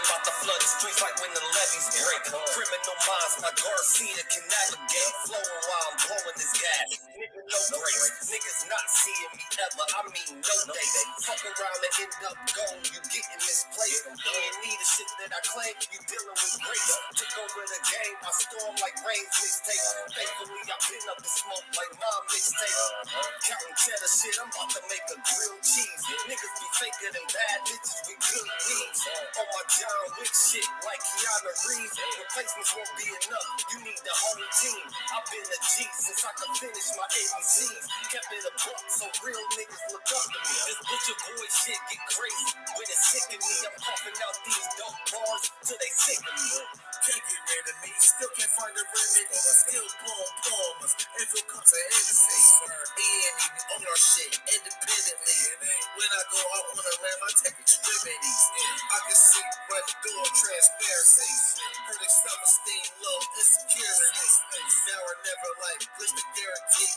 about to flood the streets like when the levees break. Criminal minds, my Garcia can navigate. Flowing while I'm blowing this gas. Nigga, no brakes. Niggas not seeing me ever. I mean, no dates. Fuck around and end up gone. You getting misplaced. You ain't need the shit that I claim. You dealing with grace. Took over the game. I storm like Rain's mixtape. Thankfully, I been up the smoke like my mixtape. Counting cheddar shit. I'm about to make a grilled cheese. Niggas be faker than bad bitches with good weeds. On my John Wick shit like Keanu Reeves. Replacements won't be enough. You need the whole team. I've been a G since I could finish my ABCs. Kept it a buck so real niggas look up to me. This butcher boy shit get crazy when it's sick of me. I'm coughing out these dope bars till they sick of me. Can't get rid of me. Still can't find a remedy. Still blowing palmas. If it comes to NC, A&E own our shit independently. When I go out on a ram, I take extremities. I can see right through on transparency. Heard their self-esteem low, insecurity. Now or never like, push the guarantee.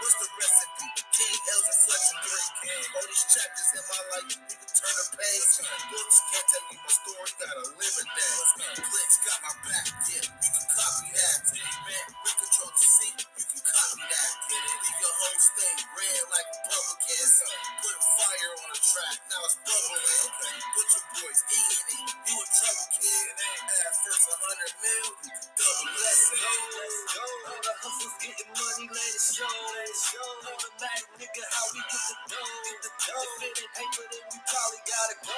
What's the recipe? King L's and Flex and 3. All these chapters in my life, you can turn a page. Books can't tell me my story, gotta live it down. Glitz got my back, yeah, you can copy that. Man, we control the seat, you can copy that. Leave your whole state red like Republicans. Putting fire on the track, now it's bubbling. Butcher boys eating it, you in trouble, kid. At first 100 mil, double blessing. Let's go. All the hustlers getting money, let it show. On the Mac, nigga, how we get the dough. If it ain't paper, then we probably gotta go.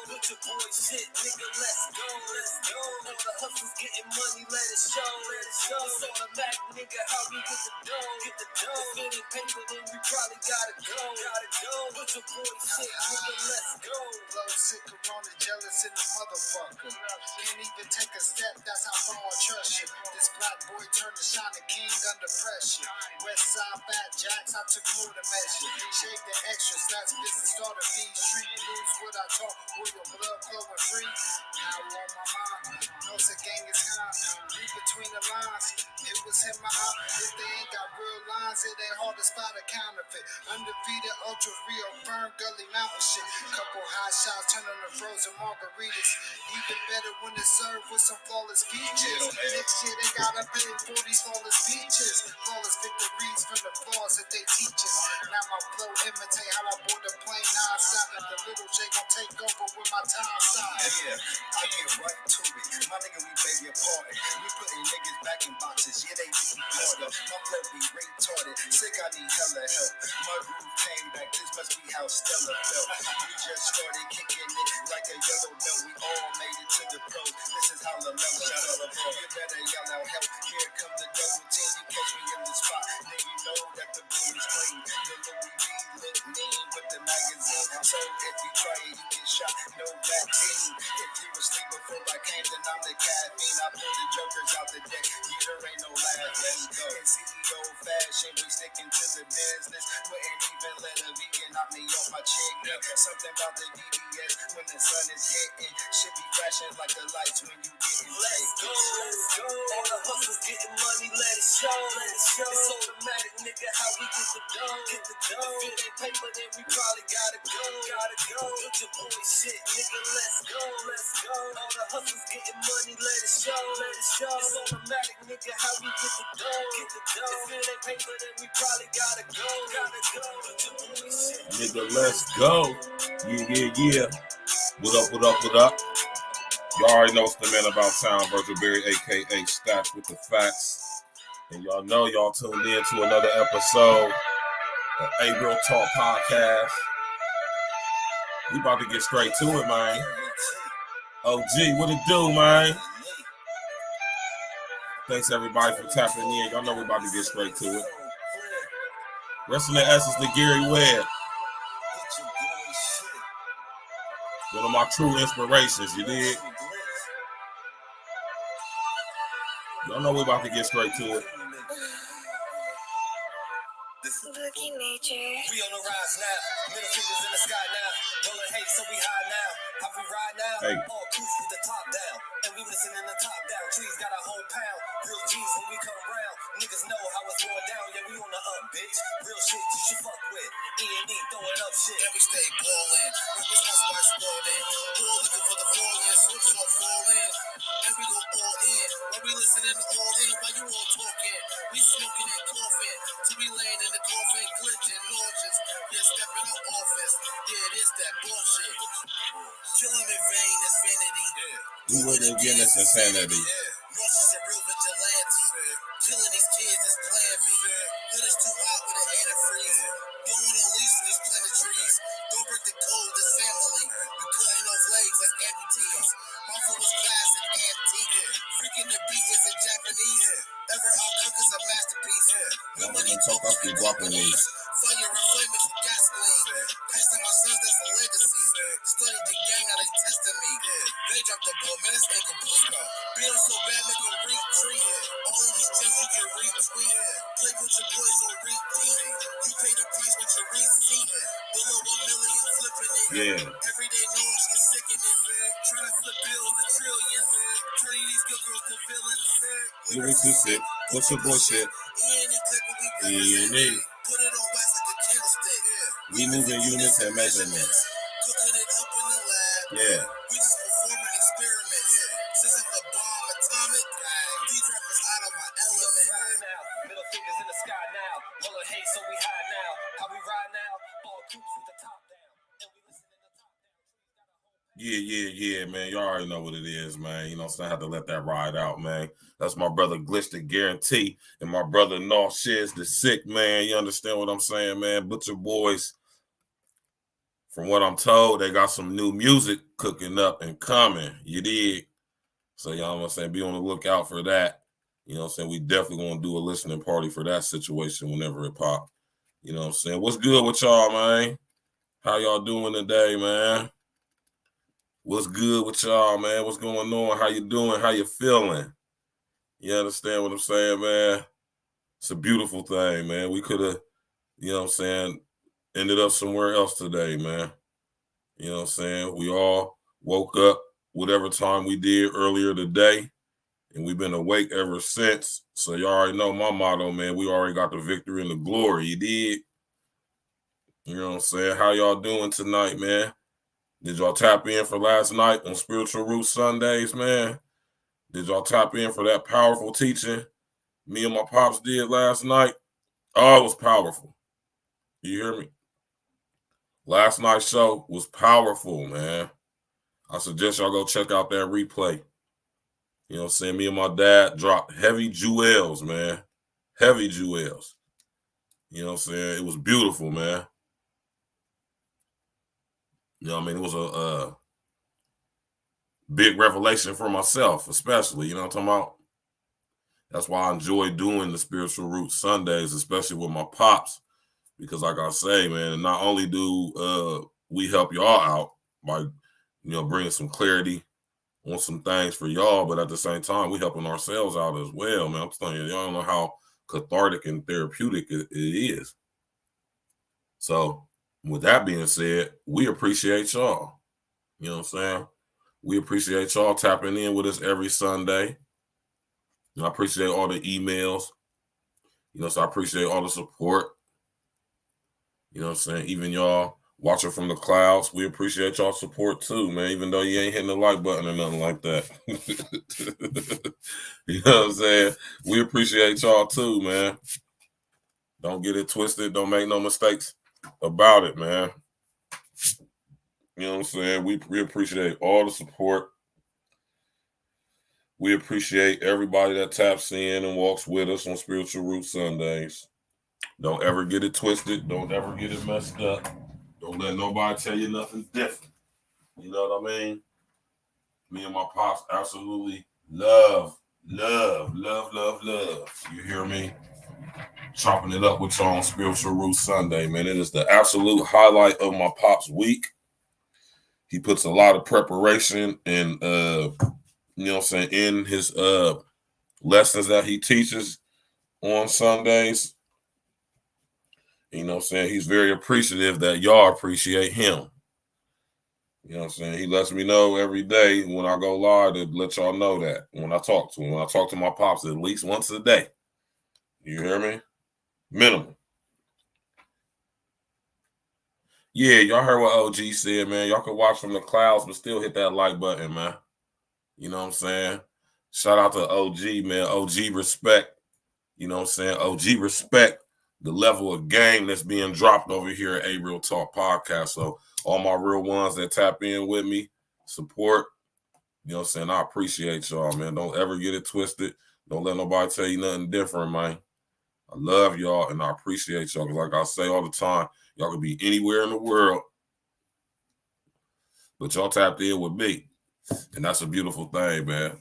Butcher boy shit, nigga, let's go. All the hustlers getting money, let it show. It's on the Mac, nigga, how we get the dough. If it ain't paper, then we probably gotta go. Butcher boy shit, nigga, let's go. Blow sick, corona, jealous in the motherfucker. Can't even take a step, that's how far I trust you. This black boy turned to shining king under pressure. West side fat jacks, I took more to measure. Shake the extra stats, business started being street blues. What I talk, royal blood flowing free. Now on my mind, knows the gang is high. Read between the lines, it was in my eye. If they ain't got real lines, it ain't hard to spot a counterfeit. Undefeated, ultra real, firm, gully mountain shit. Couple hot shots, turn on the frozen margaritas. Even better when it's served with some flawless features. Next year they gotta pay for these flawless features. Flawless victories from the flaws that they teach us. Now my flow imitate how I board the plane non-stop. The little J gon' take over with my time side. Yeah, I get right to it. My nigga, we baby apart. We putting niggas back in boxes. Yeah, they be harder. My flow be retarded. Sick, I need hella help. My groove came back. This must be how Stella felt. We just started kicking it like a yellow belt. We all made it to the pros. This is how the level. You better yell out help. Here comes the double team. You catch me in the spot. Then you know that the boom is clean. The Louis V look mean with the magazine. So if you try it, you get shot. No vaccine. If you were asleep before I came, then I'm the caffeine. I pull the jokers out the deck. Yeah, there ain't no laugh. Let's go. In CEO fashion, we sticking to the business. Wouldn't even let a vegan knock me off my chick. Something about the DBS when the sun is hitting. Should be flashing like the lights when you getting Let's go. All the hustlers getting money, let it show. It's automatic, nigga, how we get the dough. If it ain't paper, then we probably gotta go. Butcher boy shit, nigga, let's go. All the hustlers getting money, let it show. It's automatic, nigga, how we get the dough. If it ain't paper, then we probably gotta go. Butcher boy shit, Nigga, let's go. Yeah. What up? Y'all already know it's the man about town, Virgil Berry, a.k.a. Stacks with the Facts. And y'all know y'all tuned in to another episode of A Real Talk Podcast. We about to get straight to it, man. OG, what it do, man? Thanks, everybody, for tapping in. Y'all know we about to get straight to it. Wrestling the Essence to Gary Webb. One of my true inspirations, you dig? Y'all know we about to get straight to it. Boogie Major. We on the rise now. Middle fingers in the sky now. Rolling hate, so we high now. How we ride now? Hey. All cruise with the top down. And we listening the top down. Trees got a whole pound. Real G's when we come around. Niggas know how it's going down. Yeah, we on the up, bitch. bitch. Real shit you should fuck with. E&E throwing up shit. And we stay ballin'. Rappers that's why sprawlin'. All looking for the fall-in. Switches all fall in. And we go all in. While we listening to all in. While you all talking. We smoking and coughing. Till we laying in the coffin. Glitching, nauseous. Yeah, stepping up office. Yeah, it is that bullshit. Killing in vain is vanity. Do it again, it's insanity. Ross is a real vigilante. Killing these kids is plan B. Hood is too hot with an antifreeze. Blowing on leaves in these planetaries. Don't break the code, this family. We cutting off legs like amputees. My food was classic, antique. Freaking the beat is in Japanese. Ever outcook is a masterpiece. When money talk, I speak Japanese. Fire and flame is gasoline. Passing my sons, that's a legacy. Study the gang, now they testing me. They dropped the ball, man, it's incomplete. Being so bad, make them retreat. All of these gems you can retweet. Play with your boys on repeat. You pay the price with your receipt. Below $1 million, flipping it. Yeah. Everyday knowledge gets sickening. Trying to flip bills to trillions. Turning these good girls to villains. Lyrics is sick. What's your bullshit? E&E. Put it on wax like a candlestick. We moving units and measurements. Cooking it up in the lab. Yeah. We just performing experiments. Since I'm the bomb atomic, these rappers out of my element. Now, middle fingers in the sky now. Roller hate, so we high now. How we ride now? All groups with the top down. And we listen in the top down. Yeah, man. You already know what it is, man. You know, so I have to let that ride out, man. That's my brother Glitch the Guarantee and my brother North Shiz the Sick, man. You understand what I'm saying, man? Butcher Boys, from what I'm told, they got some new music cooking up and coming. You dig? So, you know what I'm saying? Be on the lookout for that. You know what I'm saying? We definitely going to do a listening party for that situation whenever it pop. You know what I'm saying? What's good with y'all, man? How y'all doing today, man? What's good with y'all, man? What's going on? How you doing? How you feeling? You understand what I'm saying, man? It's a beautiful thing, man. We could have, you know what I'm saying, ended up somewhere else today, man. You know what I'm saying? We all woke up whatever time we did earlier today, and we've been awake ever since. So you already know my motto, man. We already got the victory and the glory. You did? You know what I'm saying? How y'all doing tonight, man? Did y'all tap in for last night on Spiritual Roots Sundays, man? Did y'all tap in for that powerful teaching me and my pops did last night? Oh, it was powerful. You hear me? Last night's show was powerful, man. I suggest y'all go check out that replay. You know what I'm saying? Me and my dad dropped heavy jewels, man. Heavy jewels. You know what I'm saying? It was beautiful, man. You know what I mean? It was a big revelation for myself, especially. You know what I'm talking about? That's why I enjoy doing the Spiritual Roots Sundays, especially with my pops. Because like I say, man, not only do we help y'all out by, you know, bringing some clarity on some things for y'all, but at the same time, we helping ourselves out as well, man. I'm telling you, y'all don't know how cathartic and therapeutic it is. So with that being said, we appreciate y'all. You know what I'm saying? We appreciate y'all tapping in with us every Sunday. And I appreciate all the emails. You know, so I appreciate all the support. You know what I'm saying? Even y'all watching from the clouds, we appreciate y'all support too, man, even though you ain't hitting the like button or nothing like that. You know what I'm saying? We appreciate y'all too, man. Don't get it twisted. Don't make no mistakes about it, man. You know what I'm saying? We appreciate all the support. We appreciate everybody that taps in and walks with us on Spiritual Roots Sundays. Don't ever get it twisted. Don't ever get it messed up. Don't let nobody tell you nothing different. You know what I mean? Me and my pops absolutely love. You hear me? Chopping it up with y'all on Spiritual Roots Sunday, man. It is the absolute highlight of my pop's week. He puts a lot of preparation and, you know what I'm saying, in his lessons that he teaches on Sundays. You know what I'm saying? He's very appreciative that y'all appreciate him. You know what I'm saying? He lets me know every day when I go live to let y'all know that when I talk to him. When I talk to my pops at least once a day. You hear me? Minimum. Yeah, y'all heard what OG said, man. Y'all can watch from the clouds, but still hit that like button, man. You know what I'm saying? Shout out to OG, man. OG respect. You know what I'm saying? OG respect the level of game that's being dropped over here at A Real Talk Podcast. So all my real ones that tap in with me, support, you know what I'm saying? I appreciate y'all, man. Don't ever get it twisted. Don't let nobody tell you nothing different, man. I love y'all and I appreciate y'all. Because like I say all the time, y'all can be anywhere in the world, but y'all tapped in with me. And that's a beautiful thing, man.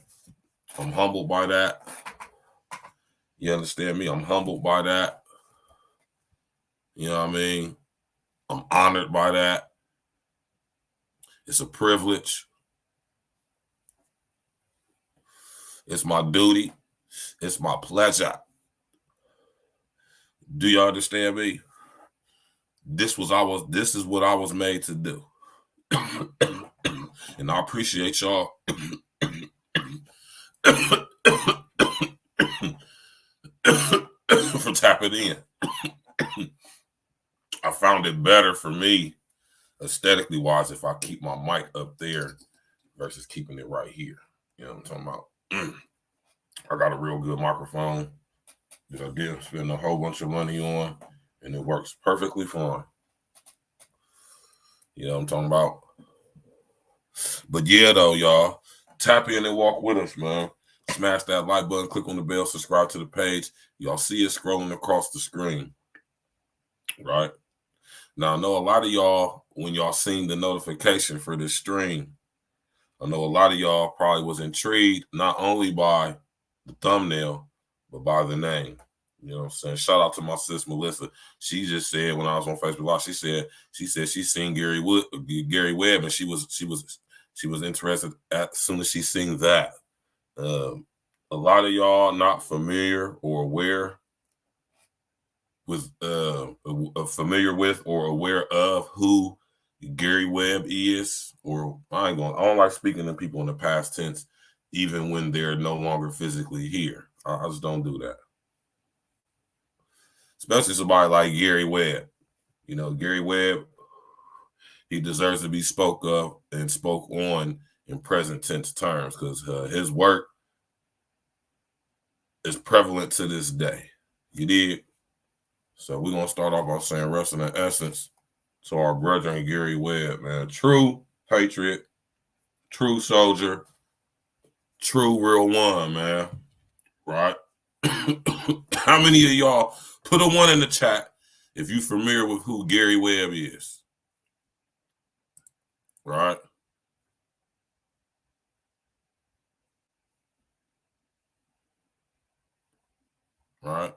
I'm humbled by that. You understand me? I'm humbled by that. You know what I mean? I'm honored by that. It's a privilege. It's my duty. It's my pleasure. Do you understand me? This is what I was made to do. And I appreciate y'all for tapping in. I found it better for me, aesthetically wise, if I keep my mic up there versus keeping it right here. You know what I'm talking about? I got a real good microphone that I did spend a whole bunch of money on, and it works perfectly fine. You know what I'm talking about? But yeah, though, y'all, tap in and walk with us, man. Smash that like button, click on the bell, subscribe to the page. Y'all see it scrolling across the screen, right? Now, I know a lot of y'all, when y'all seen the notification for this stream, I know a lot of y'all probably was intrigued not only by the thumbnail, but by the name. You know what I'm saying? Shout out to my sis Melissa. She just said when I was on Facebook Live, she said she seen Gary Webb, and she was interested as soon as she seen that. A lot of y'all not familiar or aware with familiar with or aware of who Gary Webb is, or I don't like speaking to people in the past tense, even when they're no longer physically here. I just don't do that. Especially somebody like Gary Webb. You know, Gary Webb, he deserves to be spoke of and spoke on in present tense terms because his work is prevalent to this day. You did? So we're going to start off by saying rest in essence to our brethren Gary Webb, man. True patriot, true soldier, true real one, man. Right? How many of y'all put a 1 in the chat if you're familiar with who Gary Webb is? Right? Right?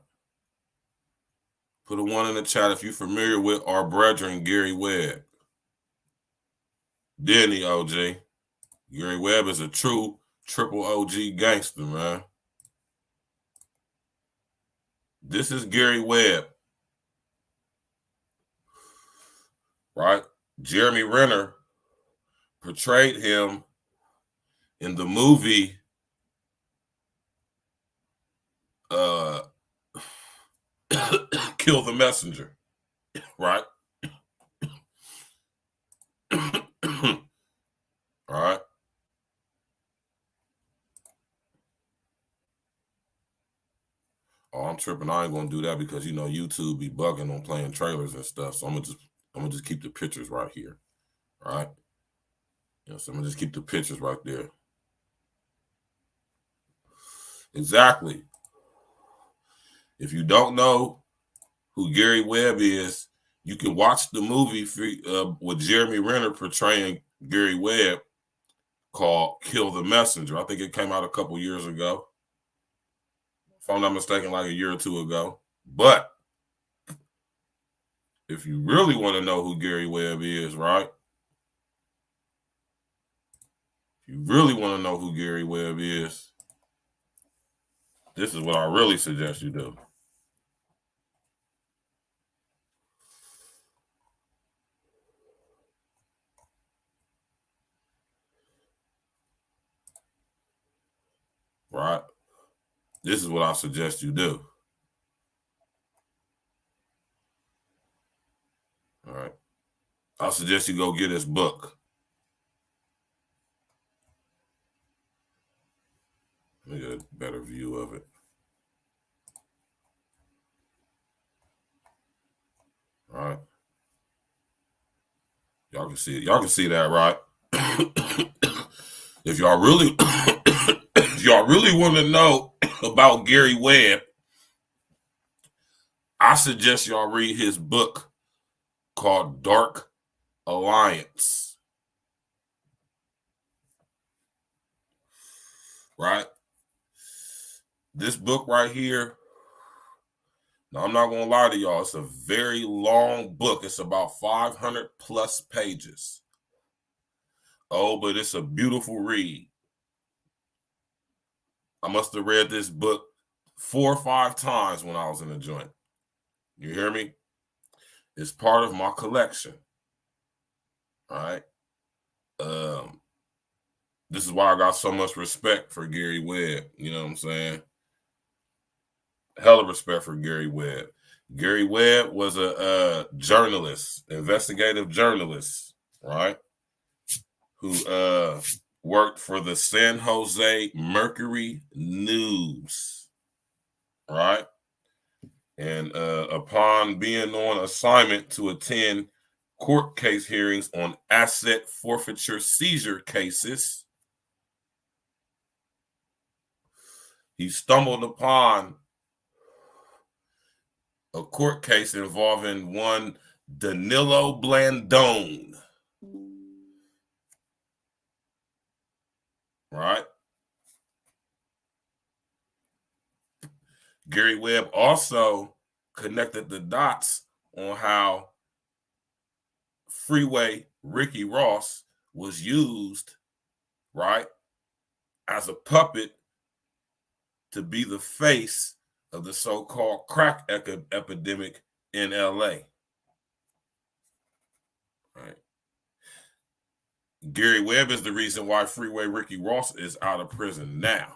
Put a 1 in the chat if you're familiar with our brethren Gary Webb. Denny OG. Gary Webb is a true triple OG gangster, man. This is Gary Webb. Right? Jeremy Renner portrayed him in the movie Kill the Messenger, right? All right. Oh, I'm tripping. I ain't gonna do that because you know YouTube be bugging on playing trailers and stuff. So I'm gonna just keep the pictures right here. All right. So I'm gonna just keep the pictures right there. Exactly. If you don't know who Gary Webb is, you can watch the movie with Jeremy Renner portraying Gary Webb called Kill the Messenger. I think it came out a couple years ago. If I'm not mistaken, like a year or two ago. But if you really want to know who Gary Webb is, right? If you really want to know who Gary Webb is, this is what I really suggest you do. Right? This is what I suggest you do. All right. I suggest you go get his book. Let me get a better view of it. All right. Y'all can see it. Y'all can see that, right? If y'all really if y'all really want to know about Gary Webb, I suggest y'all read his book called Dark Alliance. Right? This book right here, now I'm not going to lie to y'all, it's a very long book. It's about 500 plus pages. Oh, but it's a beautiful read. I must have read this book 4 or 5 times when I was in the joint. You hear me? It's part of my collection. All right. This is why I got so much respect for Gary Webb. You know what I'm saying? Hella respect for Gary Webb. Gary Webb was a journalist, investigative journalist, right? Who worked for the San Jose Mercury News, right? And upon being on assignment to attend court case hearings on asset forfeiture seizure cases, he stumbled upon a court case involving one Danilo Blandone, right? Gary Webb also connected the dots on how Freeway Ricky Ross was used, right, as a puppet to be the face of the so-called crack epidemic in LA. Right. Gary Webb is the reason why Freeway Ricky Ross is out of prison now.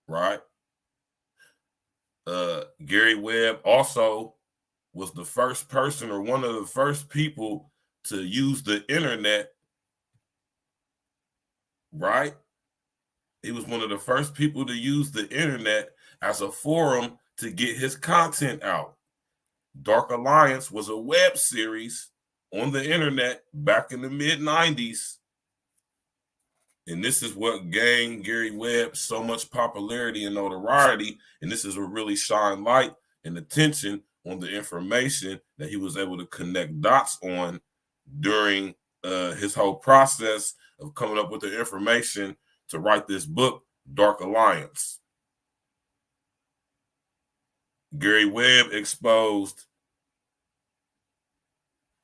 Right? Gary Webb also was the first person or one of the first people to use the internet, right? He was one of the first people to use the internet as a forum to get his content out. Dark Alliance was a web series on the internet back in the mid-90s. And this is what gained Gary Webb so much popularity and notoriety. And this is what really shined light and attention on the information that he was able to connect dots on during his whole process of coming up with the information to write this book, Dark Alliance. Gary Webb exposed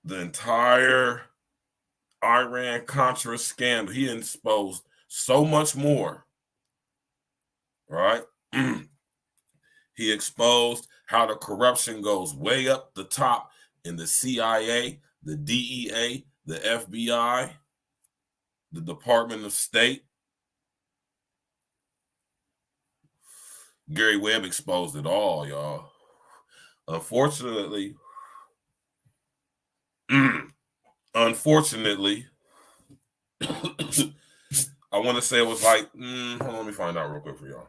the entire IRAN-CONTRA scandal. He exposed so much more, right? He exposed how the corruption goes way up the top in the CIA, the DEA, the FBI, the Department of State. Gary Webb exposed it all, y'all. Unfortunately, I want to say it was like, hold on, let me find out real quick for y'all.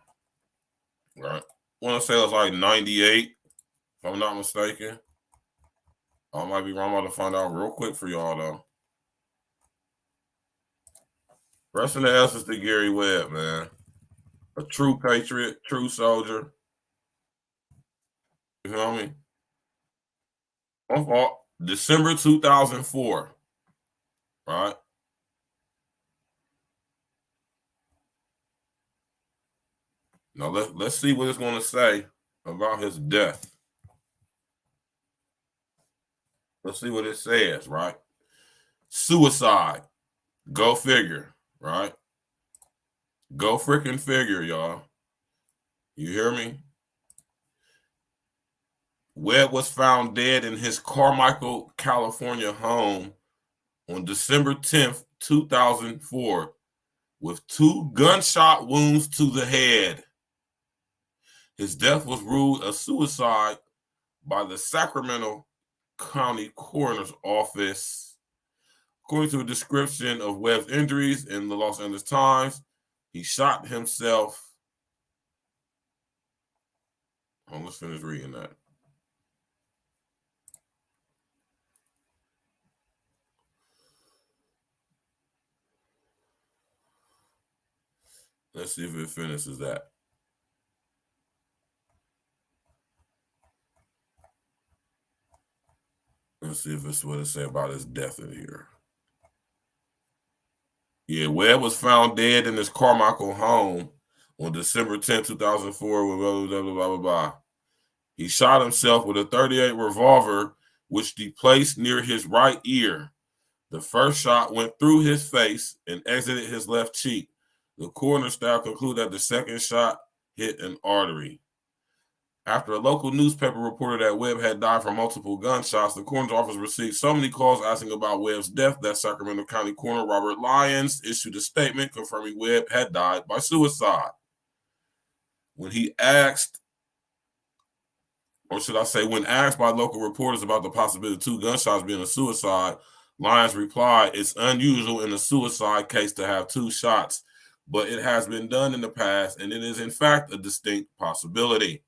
All right. I want to say it was like 98, if I'm not mistaken. I might be wrong. I'm about to find out real quick for y'all, though. Rest in the essence to Gary Webb, man. A true patriot, true soldier. You know what I mean? December 2004, right? Now let's see what it's going to say about his death. Let's see what it says, right? Suicide. Go figure, right? Go freaking figure, y'all. You hear me? Webb was found dead in his Carmichael, California home on December 10th, 2004, with 2 gunshot wounds to the head. His death was ruled a suicide by the Sacramento County Coroner's Office. According to a description of Webb's injuries in the Los Angeles Times, he shot himself. Let's finish reading that. Let's see if it finishes that. Let's see if it's what it says about his death in here. Yeah, Webb was found dead in his Carmichael home on December 10, 2004. With blah, blah, blah, blah, blah, blah. He shot himself with a .38 revolver, which placed near his right ear. The first shot went through his face and exited his left cheek. The coroner staff concluded that the second shot hit an artery. After a local newspaper reported that Webb had died from multiple gunshots, the coroner's office received so many calls asking about Webb's death that Sacramento County Coroner Robert Lyons issued a statement confirming Webb had died by suicide. When asked by local reporters about the possibility of 2 gunshots being a suicide, Lyons replied, "It's unusual in a suicide case to have 2 shots, but it has been done in the past, and it is in fact a distinct possibility."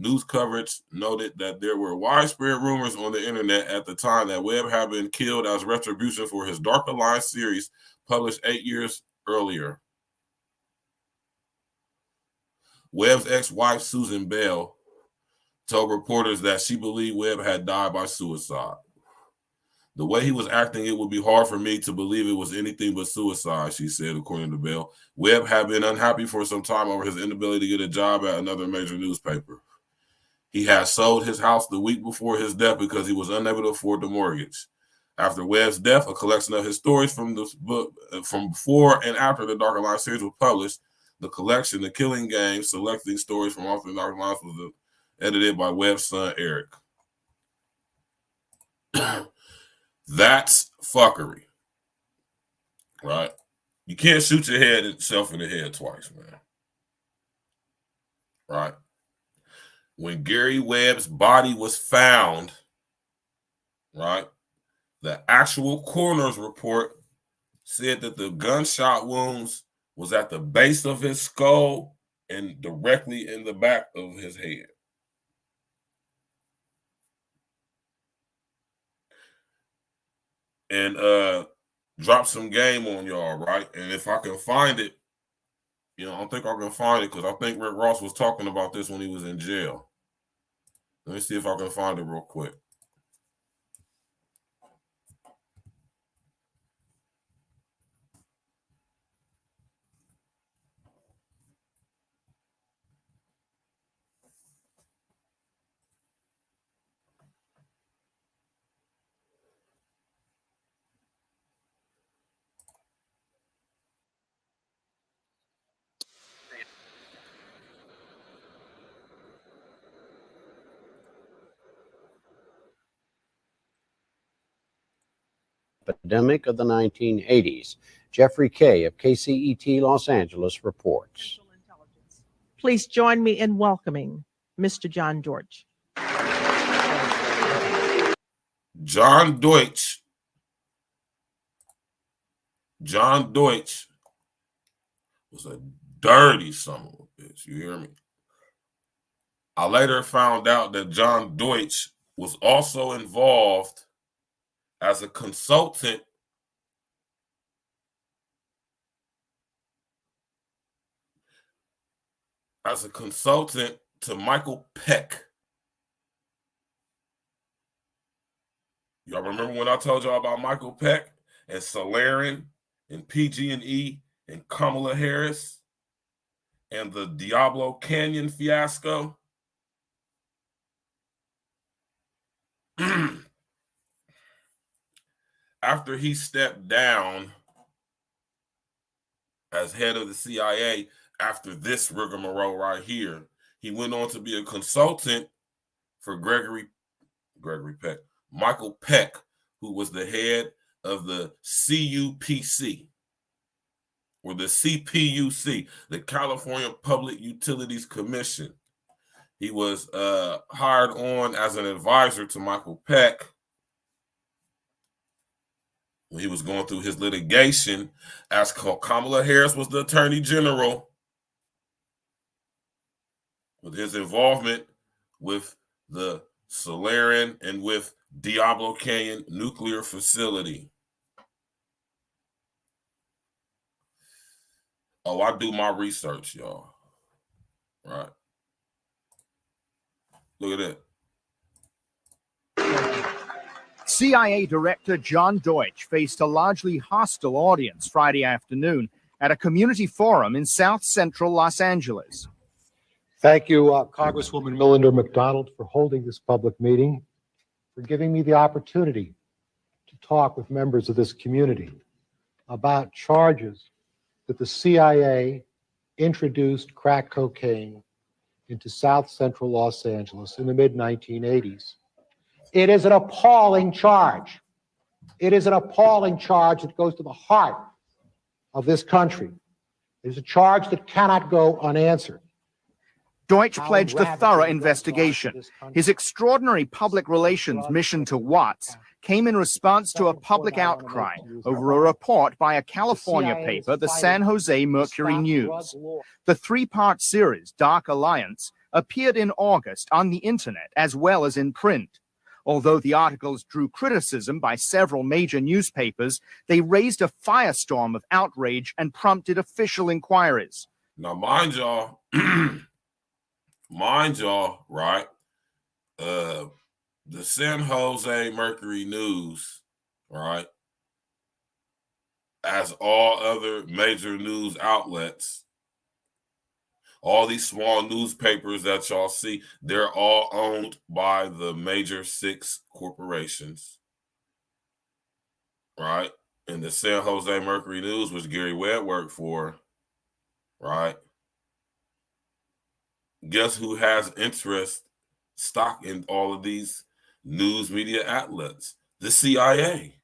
News coverage noted that there were widespread rumors on the internet at the time that Webb had been killed as retribution for his Darker Line series published 8 years earlier. Webb's ex-wife, Susan Bell, told reporters that she believed Webb had died by suicide. "The way he was acting, it would be hard for me to believe it was anything but suicide," she said, according to Bell. Webb had been unhappy for some time over his inability to get a job at another major newspaper. He had sold his house the week before his death because he was unable to afford the mortgage. After Webb's death, a collection of his stories from the book from before and after the Darker Line series was published. The collection, The Killing Game, selecting stories from all the Darker Lines, was edited by Webb's son, Eric. That's fuckery, right? You can't shoot yourself in the head twice, man. Right? When Gary Webb's body was found, right, the actual coroner's report said that the gunshot wounds was at the base of his skull and directly in the back of his head. And drop some game on y'all, right? And if I can find it, I don't think I can find it because I think Rick Ross was talking about this when he was in jail. Let me see if I can find it real quick. Epidemic of the 1980s. Jeffrey Kay of KCET Los Angeles reports. Please join me in welcoming Mr. John Deutsch. John Deutsch. John Deutsch was a dirty son of a bitch. You hear me? I later found out that John Deutsch was also involved as a consultant to Michael Peck. Y'all remember when I told y'all about Michael Peck and Solarian and PG&E and Kamala Harris and the Diablo Canyon fiasco? After he stepped down as head of the CIA after this rigmarole right here, he went on to be a consultant for Michael Peck, who was the head of the CUPC, or the CPUC, the California Public Utilities Commission. He was hired on as an advisor to Michael Peck, when he was going through his litigation as Kamala Harris was the Attorney General, with his involvement with the Solarian and with Diablo Canyon nuclear facility. Oh, I do my research, y'all. Right. Look at that. CIA Director John Deutsch faced a largely hostile audience Friday afternoon at a community forum in South Central Los Angeles. Thank you, Congresswoman Millender McDonald, for holding this public meeting, for giving me the opportunity to talk with members of this community about charges that the CIA introduced crack cocaine into South Central Los Angeles in the mid-1980s. It is an appalling charge. It is an appalling charge that goes to the heart of this country. It is a charge that cannot go unanswered. Deutsch pledged a thorough investigation. His extraordinary public relations mission to Watts came in response to a public outcry over a report by a California paper, the San Jose Mercury News. The three-part series, Dark Alliance, appeared in August on the internet as well as in print. Although the articles drew criticism by several major newspapers, they raised a firestorm of outrage and prompted official inquiries. Now, mind y'all, right? The San Jose Mercury News, right? As all other major news outlets, all these small newspapers that y'all see, they're all owned by the major 6 corporations, right? And the San Jose Mercury News, which Gary Webb worked for, right? Guess who has stock in all of these news media outlets? The CIA.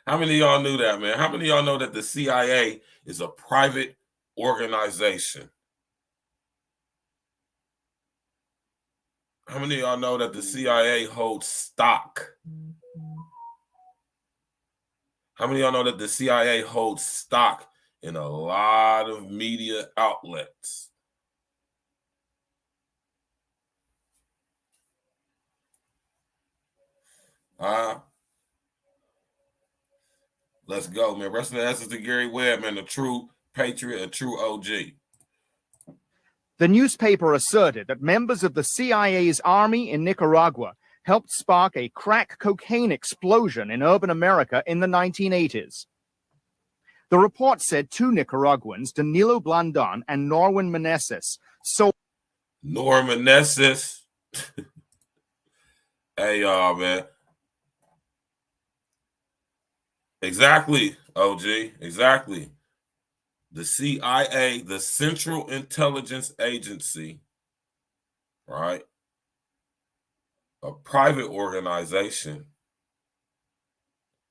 How many of y'all knew that, man? How many of y'all know that the CIA is a private organization? How many of y'all know that the CIA holds stock? How many of y'all know that the CIA holds stock in a lot of media outlets? Let's go, man. Rest of the answers to Gary Webb, man, a true patriot, a true OG. The newspaper asserted that members of the CIA's army in Nicaragua helped spark a crack cocaine explosion in urban America in the 1980s. The report said 2 Nicaraguans, Danilo Blandon and Norwin Meneses, Norwin Meneses. Hey, y'all, man. Exactly, OG. Exactly. The CIA, the Central Intelligence Agency, right? A private organization.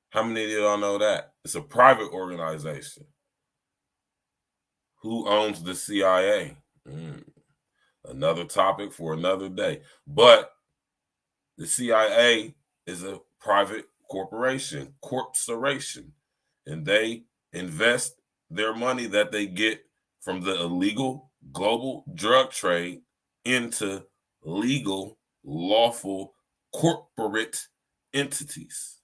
How many of y'all know that? It's a private organization. Who owns the CIA? Another topic for another day. But the CIA is a private corporation, and they invest their money that they get from the illegal global drug trade into legal, lawful corporate entities,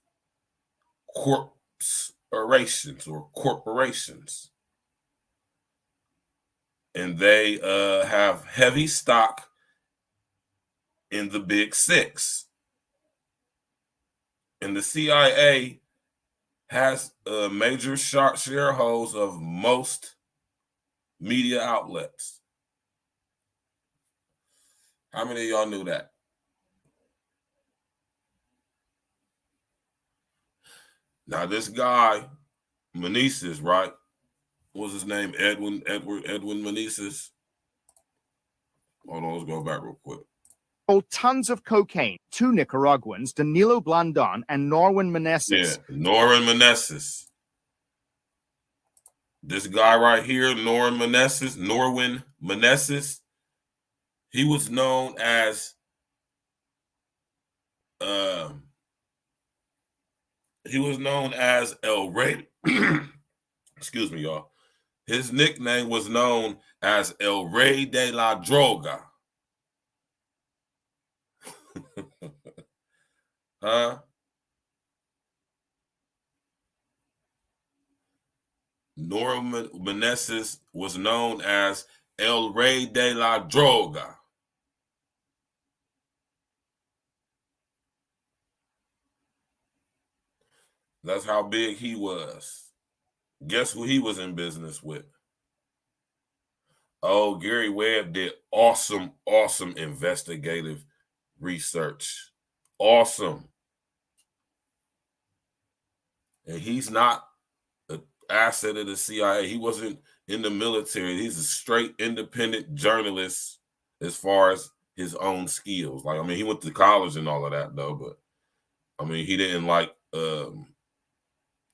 corporations. And they have heavy stock in the big 6. And the CIA has major shareholders of most media outlets. How many of y'all knew that? Now, this guy, Meneses, right? What was his name? Edwin Meneses. Hold on, let's go back real quick. Tons of cocaine. 2 Nicaraguans, Danilo Blandon and Norwin Meneses. Yeah, Norwin Meneses. This guy right here, Norwin Meneses, he was known as He was known as El Rey. Excuse me, y'all. His nickname was known as El Rey de la Droga. Huh? Nora Meneses was known as El Rey de la Droga. That's how big he was. Guess who he was in business with? Oh, Gary Webb did awesome investigative research. Awesome. And he's not an asset of the CIA. He wasn't in the military. He's a straight independent journalist as far as his own skills. Like, I mean, he went to college and all of that, though, but I mean, he didn't like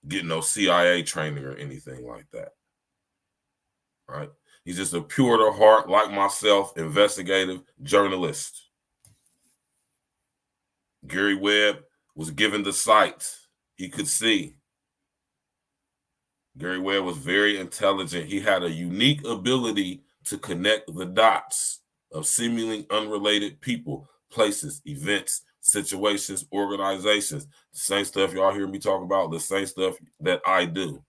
get no CIA training or anything like that. Right? He's just a pure to heart, like myself, investigative journalist. Gary Webb was given the sight. He could see. Gary Webb was very intelligent. He had a unique ability to connect the dots of seemingly unrelated people, places, events, situations, organizations. The same stuff y'all hear me talk about, the same stuff that I do.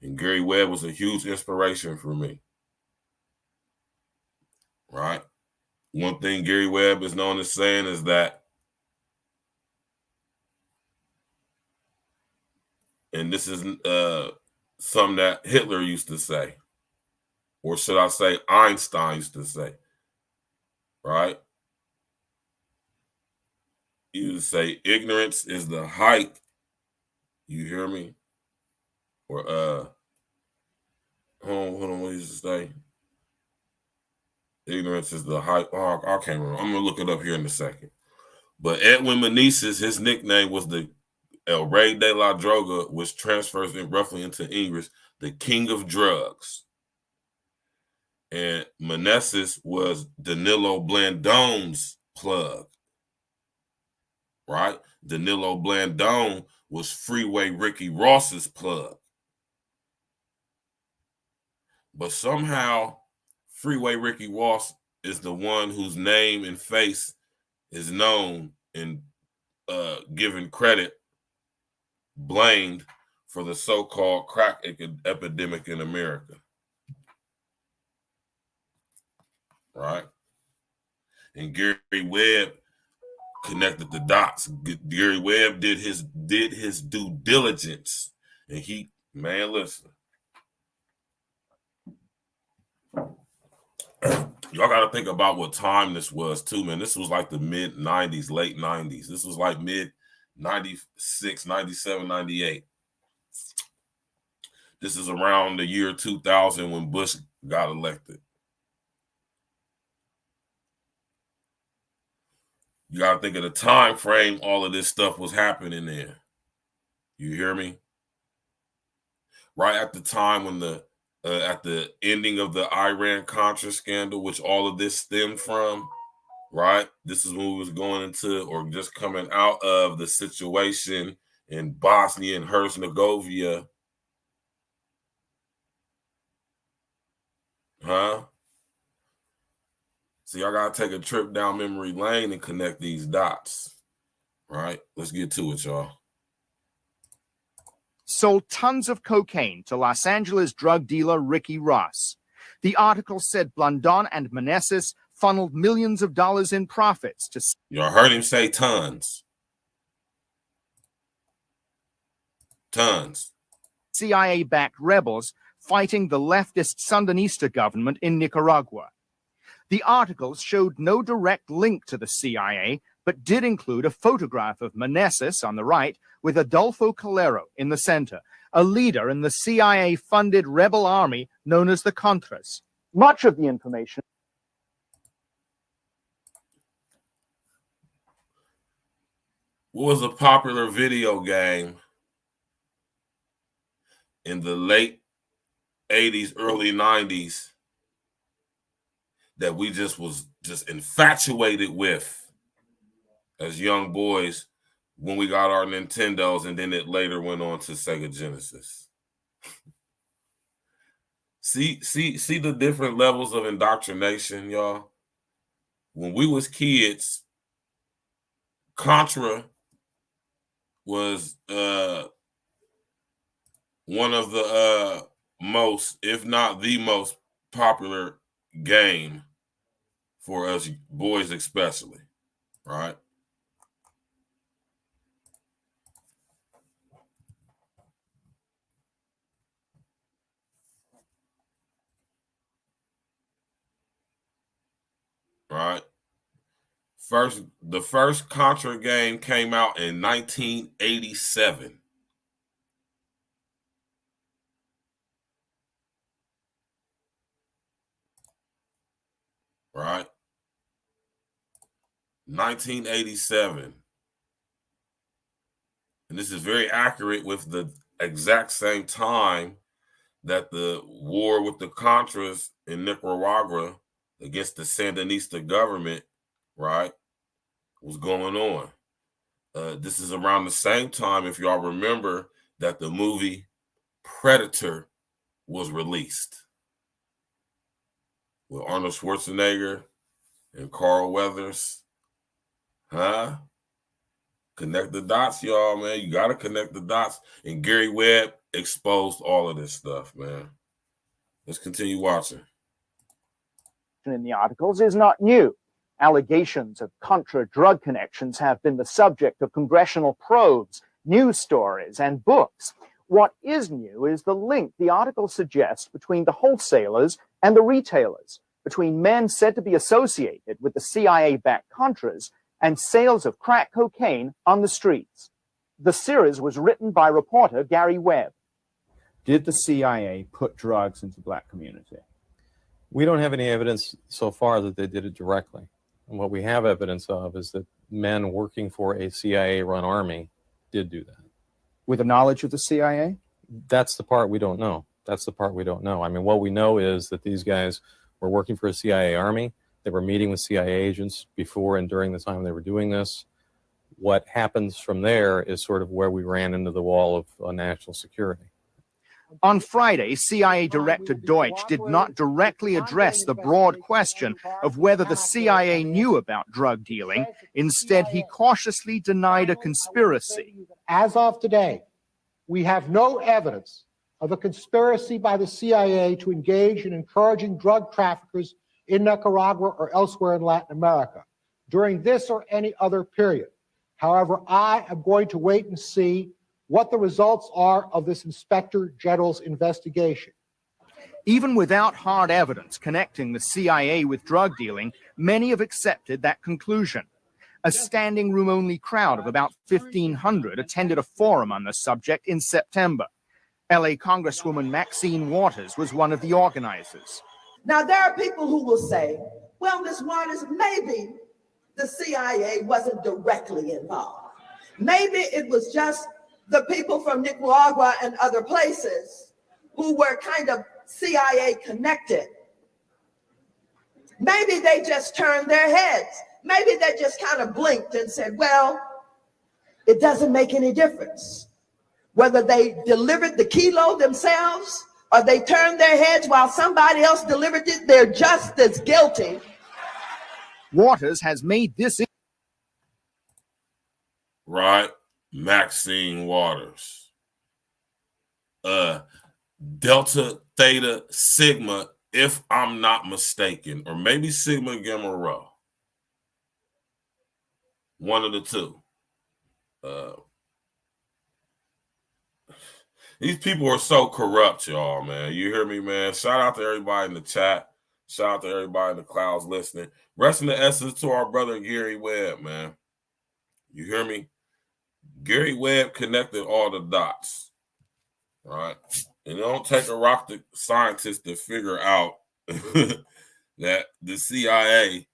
And Gary Webb was a huge inspiration for me. Right? One thing Gary Webb is known as saying is that, and this is something that Hitler used to say, or should I say Einstein used to say, right? He used to say, ignorance is the height, you hear me? Or, hold on, what he used to say? Ignorance is the height. Oh, I can't remember. I'm going to look it up here in a second. But Edwin Meneses, his nickname was the El Rey de la Droga, which transfers roughly into English, the king of drugs. And Meneses was Danilo Blandone's plug. Right? Danilo Blandone was Freeway Ricky Ross's plug. But somehow Freeway Ricky Ross is the one whose name and face is known and given credit, blamed for the so-called crack epidemic in America. Right? And Gary Webb connected the dots. Gary Webb did his due diligence. And he, man, listen. Y'all got to think about what time this was, too, man. This was like the mid-90s, late 90s. This was like mid-96, 97, 98. This is around the year 2000 when Bush got elected. You got to think of the time frame all of this stuff was happening in. You hear me? Right at the time when at the ending of the IRAN-CONTRA scandal, which all of this stemmed from, right? This is when we was going into or just coming out of the situation in Bosnia and Herzegovina. Huh? So y'all got to take a trip down memory lane and connect these dots, right? Let's get to it, y'all. Sold tons of cocaine to Los Angeles drug dealer Ricky Ross. The article said Blandon and Meneses funneled millions of dollars in profits to... Y'all heard him say tons. Tons. CIA-backed rebels fighting the leftist Sandinista government in Nicaragua. The articles showed no direct link to the CIA, but did include a photograph of Meneses on the right with Adolfo Calero in the center, a leader in the CIA-funded rebel army known as the Contras. Much of the information... What was a popular video game in the late 80s, early 90s that we was infatuated with as young boys when we got our Nintendos, and then it later went on to Sega Genesis. See the different levels of indoctrination, y'all. When we was kids, Contra was one of the most, if not the most popular game for us boys especially, right? Right. The first Contra game came out in 1987. Right. 1987. And this is very accurate with the exact same time that the war with the Contras in Nicaragua against the Sandinista government, right, was going on. This is around the same time, if y'all remember, that the movie Predator was released with Arnold Schwarzenegger and Carl Weathers. Huh? Connect the dots, y'all, man. You got to connect the dots. And Gary Webb exposed all of this stuff, man. Let's continue watching. In the articles is not new. Allegations of Contra drug connections have been the subject of congressional probes, news stories, and books. What is new is the link the article suggests between the wholesalers and the retailers, between men said to be associated with the CIA-backed Contras and sales of crack cocaine on the streets. The series was written by reporter Gary Webb. Did the CIA put drugs into the black community? We don't have any evidence so far that they did it directly. And what we have evidence of is that men working for a CIA-run army did do that. With the knowledge of the CIA? That's the part we don't know. That's the part we don't know. I mean, what we know is that these guys were working for a CIA army. They were meeting with CIA agents before and during the time they were doing this. What happens from there is sort of where we ran into the wall of national security. On Friday, CIA Director Deutsch did not directly address the broad question of whether the CIA knew about drug dealing. Instead, he cautiously denied a conspiracy. As of today, we have no evidence of a conspiracy by the CIA to engage in encouraging drug traffickers in Nicaragua or elsewhere in Latin America during this or any other period. However, I am going to wait and see what the results are of this Inspector General's investigation. Even without hard evidence connecting the CIA with drug dealing, many have accepted that conclusion. A standing room only crowd of about 1,500 attended a forum on the subject in September. LA Congresswoman Maxine Waters was one of the organizers. Now, there are people who will say, well, Ms. Waters, maybe the CIA wasn't directly involved. Maybe it was just the people from Nicaragua and other places who were kind of CIA connected. Maybe they just turned their heads. Maybe they just kind of blinked and said, well, it doesn't make any difference. Whether they delivered the kilo themselves or they turned their heads while somebody else delivered it, they're just as guilty. Waters has made this. Right. Maxine Waters. Delta Theta Sigma, if I'm not mistaken, or maybe Sigma Gamma Rho. One of the two. These people are so corrupt, y'all, man. You hear me, man? Shout out to everybody in the chat. Shout out to everybody in the clouds listening. Rest in the essence to our brother Gary Webb, man. You hear me? Gary Webb connected all the dots, right? And it don't take a rocket scientist to figure out that the CIA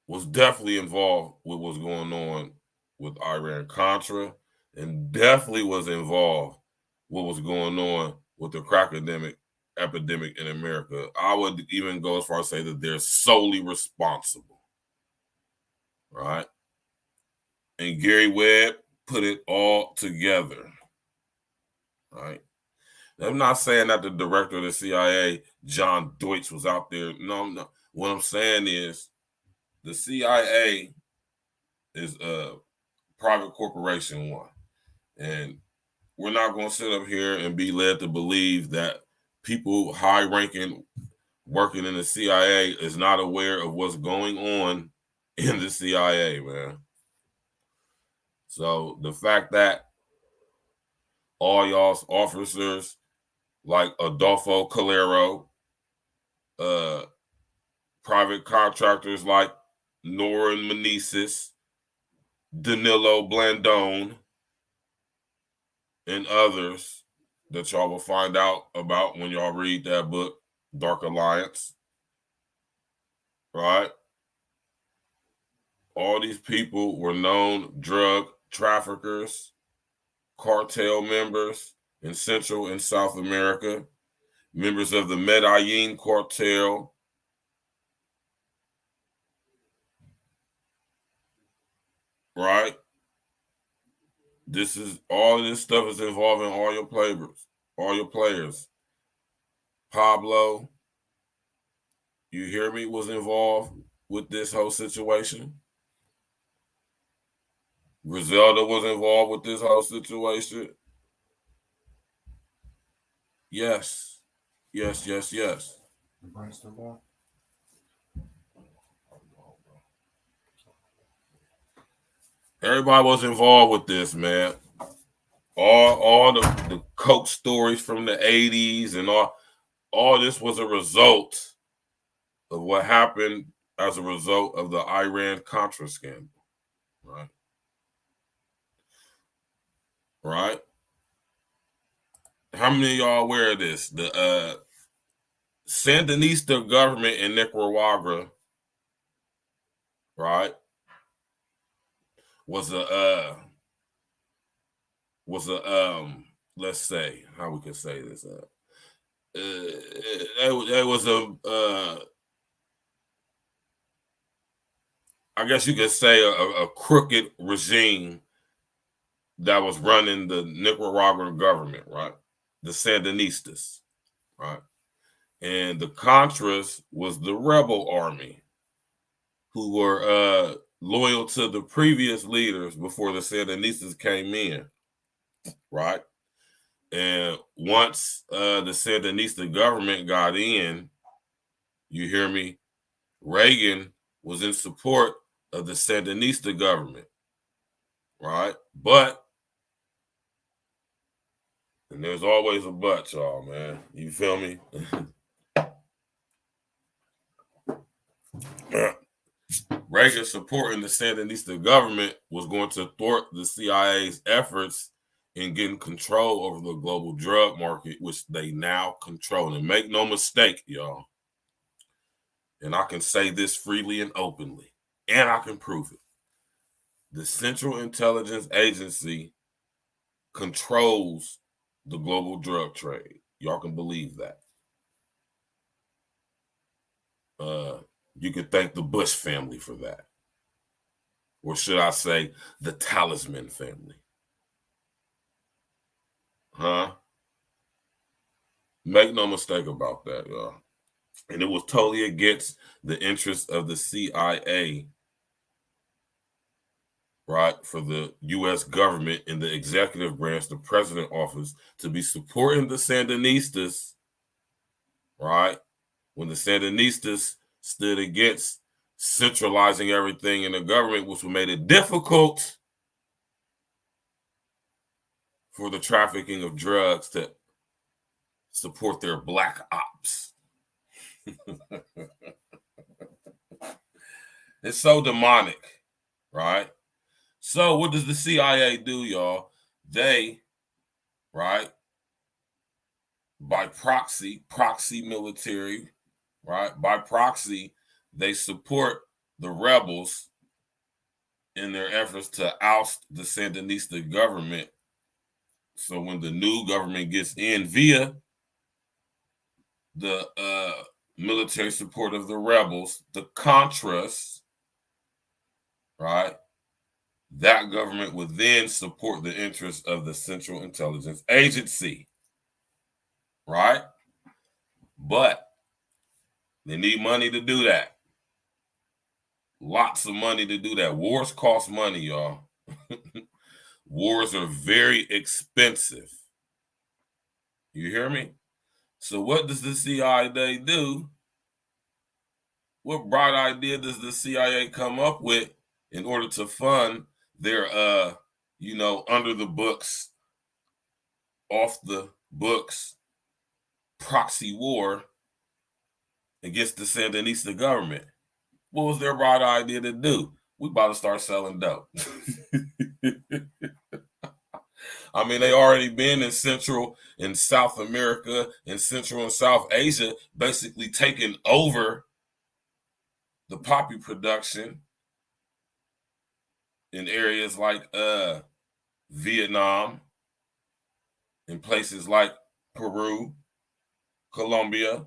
was definitely involved with what's going on with IRAN-CONTRA and definitely was involved with what's going on with the crack epidemic in America. I would even go as far as say that they're solely responsible, right? and Gary Webb put it all together. Right? I'm not saying that the director of the CIA, John Deutsch, was out there. No. What I'm saying is the CIA is a private corporation, one. And we're not going to sit up here and be led to believe that people high-ranking working in the CIA is not aware of what's going on in the CIA, man. So the fact that all y'all's officers like Adolfo Calero, private contractors like Noran Meneses, Danilo Blandone, and others that y'all will find out about when y'all read that book, Dark Alliance, right? All these people were known drug traffickers, cartel members in Central and South America, members of the Medellin cartel, right? All of this stuff is involving all your players. Pablo, you hear me, was involved with this whole situation. Griselda was involved with this whole situation. Yes. Everybody was involved with this, man. All the coke stories from the 80s and all this was a result of what happened as a result of the IRAN-CONTRA scandal, right? Right? How many of y'all aware of this? The Sandinista government in Nicaragua, right, was a let's say, how we can say this, it was I guess you could say a crooked regime that was running the Nicaraguan government, right? The Sandinistas, right? And the Contras was the rebel army who were loyal to the previous leaders before the Sandinistas came in, right? And once the Sandinista government got in, you hear me, Reagan was in support of the Sandinista government, right? But, and there's always a but, y'all, man. You feel me? Reagan supporting the Sandinista government was going to thwart the CIA's efforts in getting control over the global drug market, which they now control. And make no mistake, y'all, and I can say this freely and openly, and I can prove it. The Central Intelligence Agency controls the global drug trade. Y'all can believe that. You can thank the Bush family for that. Or should I say the Talisman family? Huh? Make no mistake about that, y'all. And it was totally against the interests of the CIA, right, for the U.S. government and the executive branch, the president office, to be supporting the Sandinistas, right, when the Sandinistas stood against centralizing everything in the government, which made it difficult for the trafficking of drugs to support their black ops. It's so demonic, right? So what does the CIA do, y'all? They, right, by proxy military, right, by proxy, they support the rebels in their efforts to oust the Sandinista government. So when the new government gets in via the military support of the rebels, the Contras, right, that government would then support the interests of the Central Intelligence Agency, right? But they need money to do that. Lots of money to do that. Wars cost money, y'all. Wars are very expensive. You hear me? So what does the CIA do? What bright idea does the CIA come up with in order to fund their, under the books, off the books proxy war against the Sandinista government? What was their bright idea to do? We about to start selling dope. I mean, they already been in Central and South America and Central and South Asia, basically taking over the poppy production in areas like Vietnam, in places like Peru, Colombia,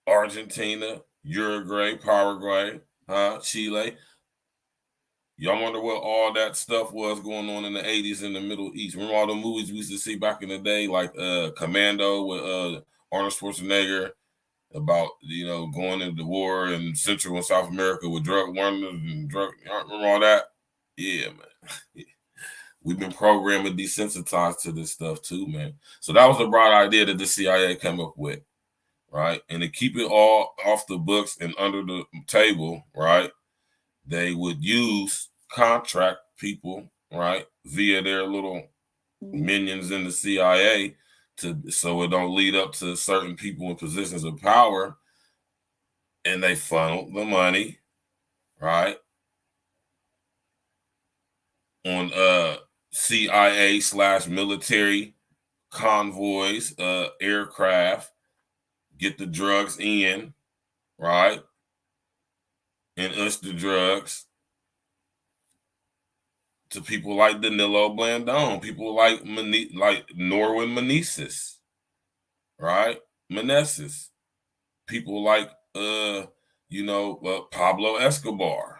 Argentina, Uruguay, Paraguay, Chile. Y'all wonder what all that stuff was going on in the 80s in the Middle East. Remember all the movies we used to see back in the day, like Commando with Arnold Schwarzenegger, about, going into war in Central and South America with drug runners and drug. Remember all that? Yeah, man. We've been programmed and desensitized to this stuff too, man. So that was the bright idea that the CIA came up with, right? And to keep it all off the books and under the table, right? They would use contract people, right, via their little minions in the CIA, so it don't lead up to certain people in positions of power, and they funnel the money, right, on CIA/military convoys, aircraft, get the drugs in, right, and us the drugs to people like Danilo Blandón, people like Norwin Menezes, right? Menezes, people like Pablo Escobar.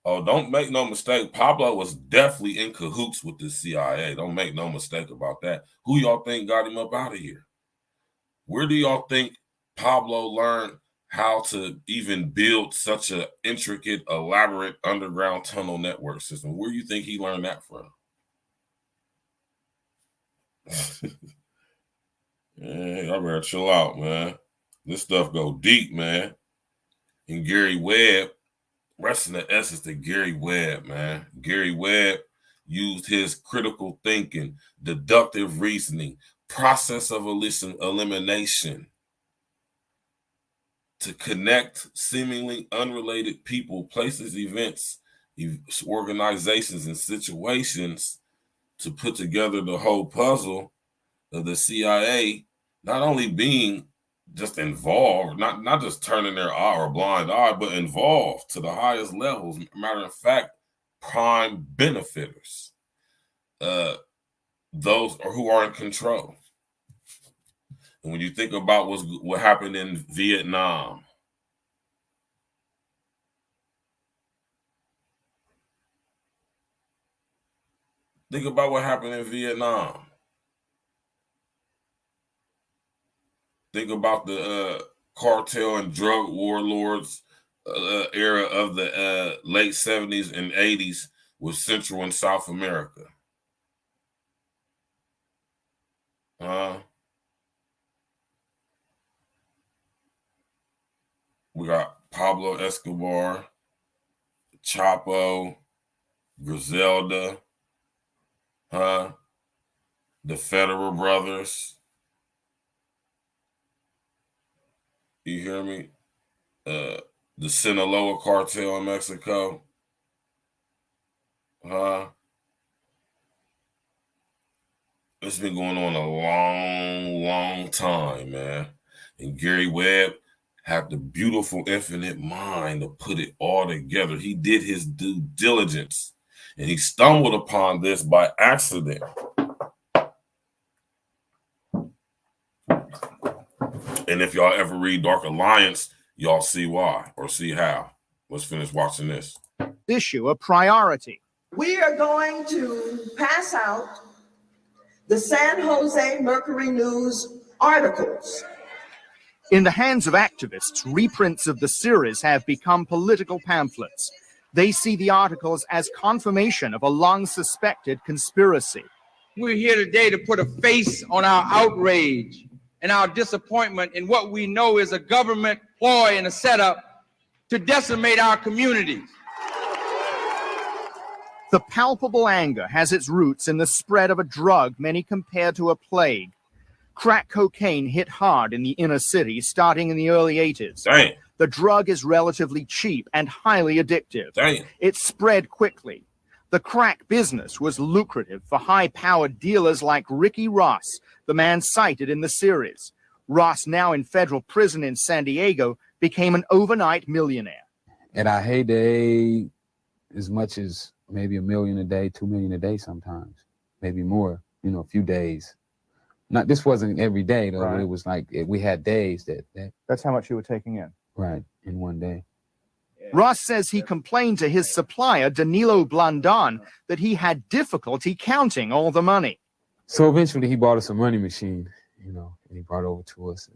Oh, don't make no mistake. Pablo was definitely in cahoots with the CIA. Don't make no mistake about that. Who y'all think got him up out of here? Where do y'all think Pablo learned how to even build such an intricate, elaborate underground tunnel network system? Where do you think he learned that from? Yeah, y'all better chill out, man. This stuff go deep, man. And Gary Webb, rest in the essence to Gary Webb, man. Gary Webb used his critical thinking, deductive reasoning, process of elimination to connect seemingly unrelated people, places, events, organizations, and situations to put together the whole puzzle of the CIA not only being just involved, not just turning their eye or blind eye, but involved to the highest levels. Matter of fact, prime benefiters, those who are in control. And when you think about what happened in Vietnam, think about what happened in Vietnam. Think about the cartel and drug warlords era of the late 70s and 80s with Central and South America. We got Pablo Escobar, Chapo, Griselda, the Federal Brothers. You hear me? The Sinaloa cartel in Mexico. It's been going on a long, long time, man. And Gary Webb had the beautiful infinite mind to put it all together. He did his due diligence, and he stumbled upon this by accident. And if y'all ever read Dark Alliance, y'all see why or see how. Let's finish watching this. issue a priority. We are going to pass out the San Jose Mercury News articles. In the hands of activists, reprints of the series have become political pamphlets. They see the articles as confirmation of a long-suspected conspiracy. We're here today to put a face on our outrage and our disappointment in what we know is a government ploy and a setup to decimate our communities. The palpable anger has its roots in the spread of a drug many compare to a plague. Crack cocaine hit hard in the inner city starting in the early 80s. Damn. The drug is relatively cheap and highly addictive. Damn. It spread quickly. The crack business was lucrative for high-powered dealers like Ricky Ross, the man cited in the series. Ross, now in federal prison in San Diego, became an overnight millionaire. At our heyday, as much as maybe $1 million a day, $2 million a day sometimes, maybe more, you know, a few days. Not, this wasn't every day though. Right. It was like, we had days that. That's how much you were taking in. Right, in one day. Ross says he complained to his supplier, Danilo Blandon, that he had difficulty counting all the money. So eventually he bought us a money machine, you know, and he brought it over to us.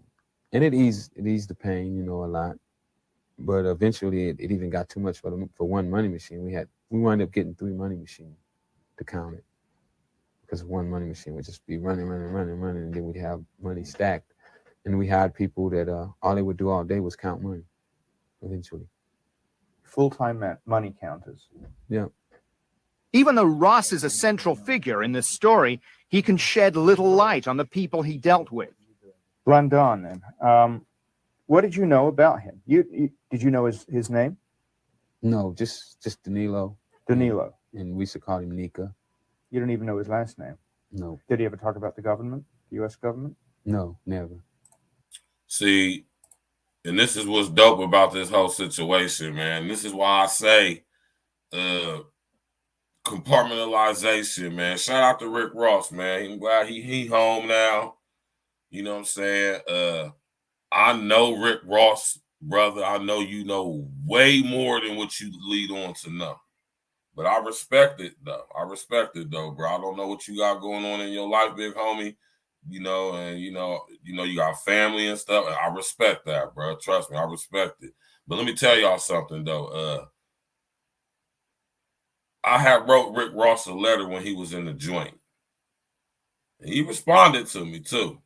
And it eased the pain, you know, a lot. But eventually it even got too much for one money machine. We wound up getting 3 money machines to count it. Because one money machine would just be running, and then we'd have money stacked. And we had people that all they would do all day was count money, eventually. Full-time money counters. Yeah. Even though Ross is a central figure in this story, he can shed little light on the people he dealt with. Blandon, then. What did you know about him? Did you know his name? No, just Danilo. Danilo. And we used to call him Nika. You don't even know his last name? No. Did he ever talk about the government, the U.S. government? No, never. See, and this is what's dope about this whole situation, man. This is why I say compartmentalization, man. Shout out to Rick Ross, man. I'm glad he home now. You know what I'm saying? I know Rick Ross, brother. I know you know way more than what you lead on to know. But I respect it, though. Bro. I don't know what you got going on in your life, big homie. You know, and you know, you got family and stuff. And I respect that, bro. Trust me, I respect it. But let me tell y'all something, though. I had wrote Rick Ross a letter when he was in the joint. And he responded to me, too.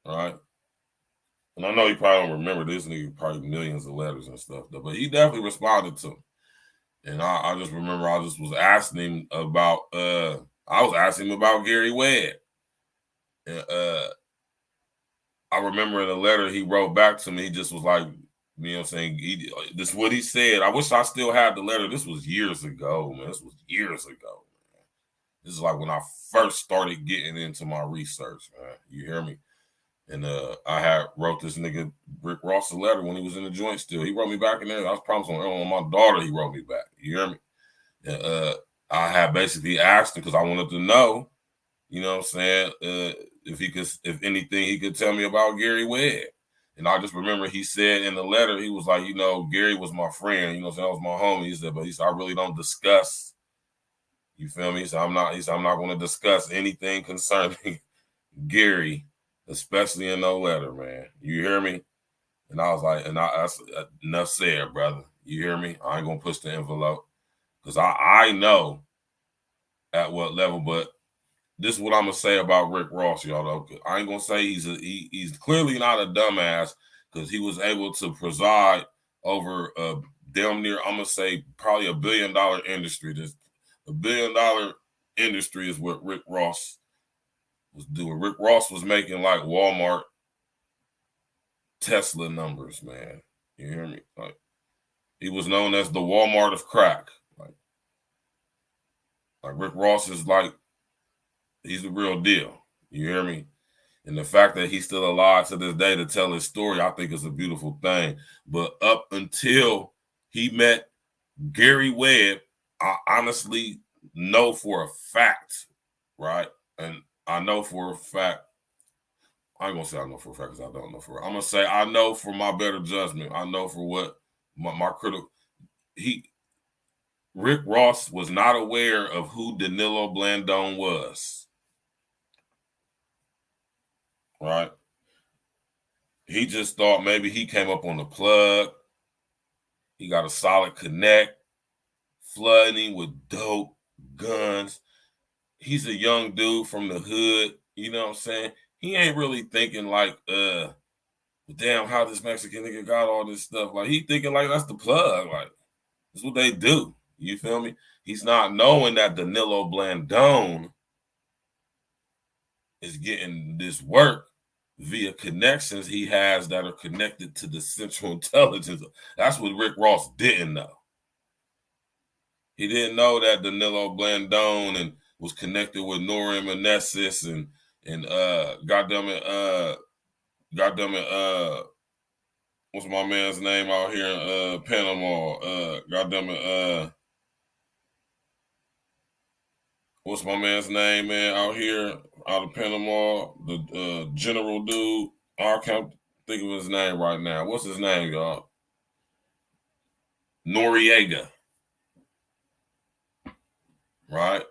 All right. And I know he probably don't remember this nigga, probably millions of letters and stuff, though. But he definitely responded to me. And I just remember I just was asking him about Gary Webb. And I remember in a letter he wrote back to me, he just was like, you know what I'm saying? This is what he said. I wish I still had the letter. This was years ago, man. This is like when I first started getting into my research, man. You hear me? And I had wrote this nigga Rick Ross a letter when he was in the joint still. He wrote me back in there. I was promised on my daughter, he wrote me back. You hear me? And I had basically asked him because I wanted to know, you know what I'm saying, if anything he could tell me about Gary Webb. And I just remember he said in the letter, he was like, you know, Gary was my friend, you know what I'm saying, that was my homie. He said, I really don't discuss, you feel me? He said, I'm not going to discuss anything concerning Gary, especially in no letter, man. You hear me? And I was like, that's enough said, brother. You hear me? I ain't gonna push the envelope because I know at what level. But this is what I'm gonna say about Rick Ross, y'all. Though I ain't gonna say he's clearly not a dumbass because he was able to preside over a damn near, I'm gonna say probably $1 billion industry. This $1 billion industry is what Rick Ross was doing. Rick Ross was making like Walmart, Tesla numbers, man. You hear me? Like he was known as the Walmart of crack. Like Rick Ross is like, he's the real deal. You hear me? And the fact that he's still alive to this day to tell his story, I think is a beautiful thing. But up until he met Gary Webb, I honestly know for a fact, right? And I know for a fact, I ain't gonna say I know for a fact because I don't know for. I'm gonna say I know for my better judgment. I know for what my critical. Rick Ross was not aware of who Danilo Blandone was. Right? He just thought maybe he came up on the plug. He got a solid connect, flooding with dope, guns. He's a young dude from the hood. You know what I'm saying? He ain't really thinking like, damn, how this Mexican nigga got all this stuff. Like, he thinking like that's the plug. Like, that's what they do. You feel me? He's not knowing that Danilo Blandone is getting this work via connections he has that are connected to the Central Intelligence. That's what Rick Ross didn't know. He didn't know that Danilo Blandone and was connected with Nora Meneses and what's my man's name out here in Panama? What's my man's name, man, out here out of Panama? The general dude. I can't think of his name right now. What's his name, y'all? Noriega. Right?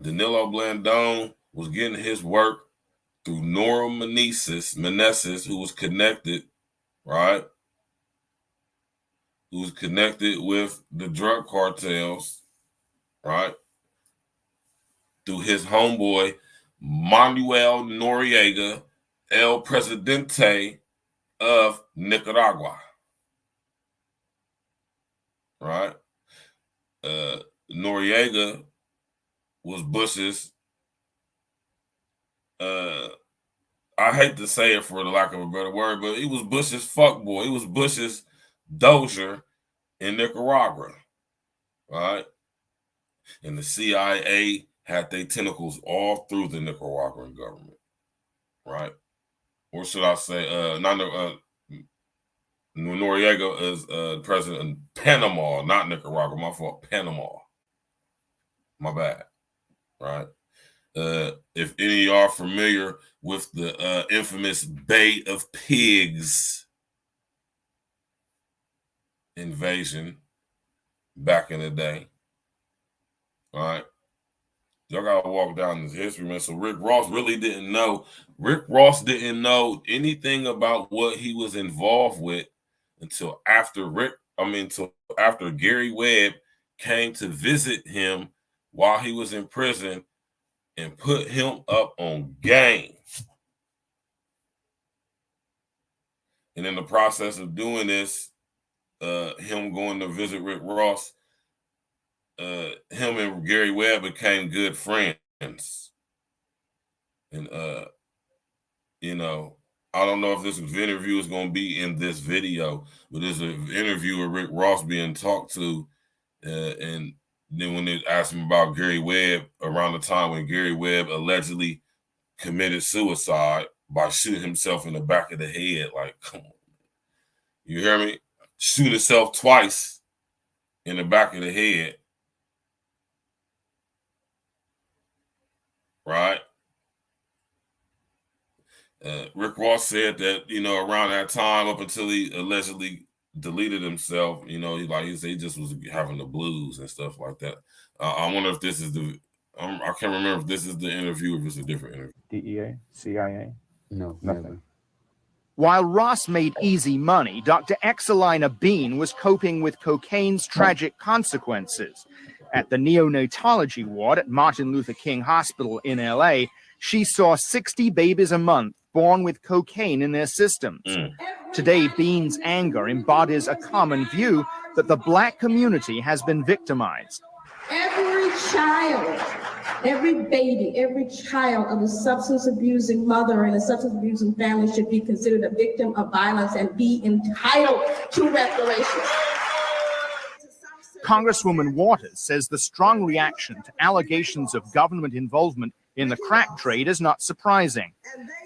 Danilo Blandone was getting his work through Nora Meneses, who was connected, right? Who was connected with the drug cartels, right? Through his homeboy, Manuel Noriega, El Presidente of Nicaragua, right? Noriega was Bush's, I hate to say it for the lack of a better word, but he was Bush's fuckboy. He was Bush's dozier in Nicaragua, right? And the CIA had their tentacles all through the Nicaraguan government, right? Or should I say, Noriega is president in Panama, not Nicaragua. My fault, Panama. My bad, right? If any of y'all are familiar with the infamous Bay of Pigs invasion back in the day, all right? Y'all gotta walk down this history, man. So Rick Ross really didn't know. Rick Ross didn't know anything about what he was involved with until after Gary Webb came to visit him while he was in prison and put him up on game. And in the process of doing this, him going to visit Rick Ross, him and Gary Webb became good friends. And, you know, I don't know if this interview is going to be in this video, but there's an interview with Rick Ross being talked to. And then when they asked him about Gary Webb, around the time when Gary Webb allegedly committed suicide by shooting himself in the back of the head, like, come on. You hear me? Shoot himself twice in the back of the head. Right? Rick Ross said that, you know, around that time, up until he allegedly deleted himself, you know, he said he just was having the blues and stuff like that. I wonder if this is I can't remember if this is the interview or if it's a different interview. DEA, CIA? No, nothing. never. While Ross made easy money, Dr. Exelina Bean was coping with cocaine's tragic consequences. At the neonatology ward at Martin Luther King Hospital in LA, she saw 60 babies a month born with cocaine in their systems. Today, Bean's anger embodies a common view that the Black community has been victimized. Every child, every baby, every child of a substance abusing mother and a substance abusing family should be considered a victim of violence and be entitled to reparations. Congresswoman Waters says the strong reaction to allegations of government involvement in the crack trade is not surprising.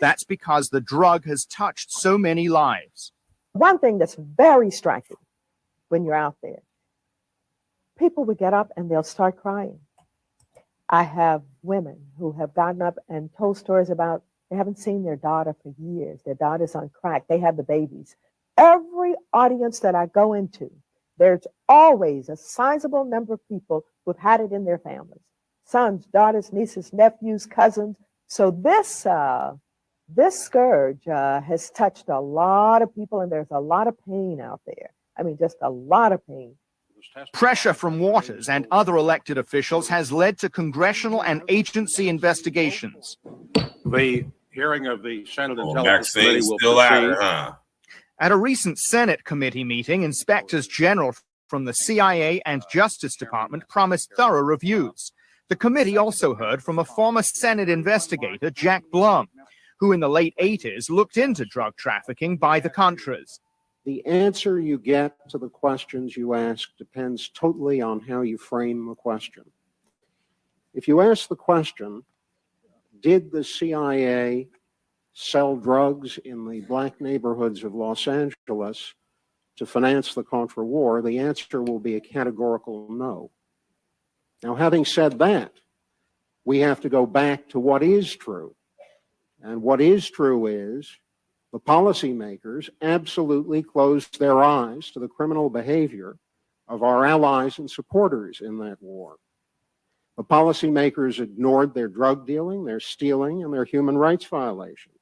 That's because the drug has touched so many lives. One thing that's very striking when you're out there, people would get up and they'll start crying. I have women who have gotten up and told stories about they haven't seen their daughter for years. Their daughter's on crack. They have the babies. Every audience that I go into, There's always a sizable number of people who've had it in their families. Sons, daughters, nieces, nephews, cousins. So this scourge has touched a lot of people, and there's a lot of pain out there. I mean, just a lot of pain. Pressure from Waters and other elected officials has led to congressional and agency investigations. The hearing of the Senate Intelligence Maxine Committee will still at proceed. it, huh? At a recent Senate committee meeting, inspectors general from the CIA and Justice Department promised thorough reviews. The committee also heard from a former Senate investigator, Jack Blum, who in the late 80s looked into drug trafficking by the Contras. The answer you get to the questions you ask depends totally on how you frame the question. If you ask the question, did the CIA sell drugs in the black neighborhoods of Los Angeles to finance the Contra War, the answer will be a categorical no. Now, having said that, we have to go back to what is true. And what is true is the policymakers absolutely closed their eyes to the criminal behavior of our allies and supporters in that war. The policymakers ignored their drug dealing, their stealing, and their human rights violations.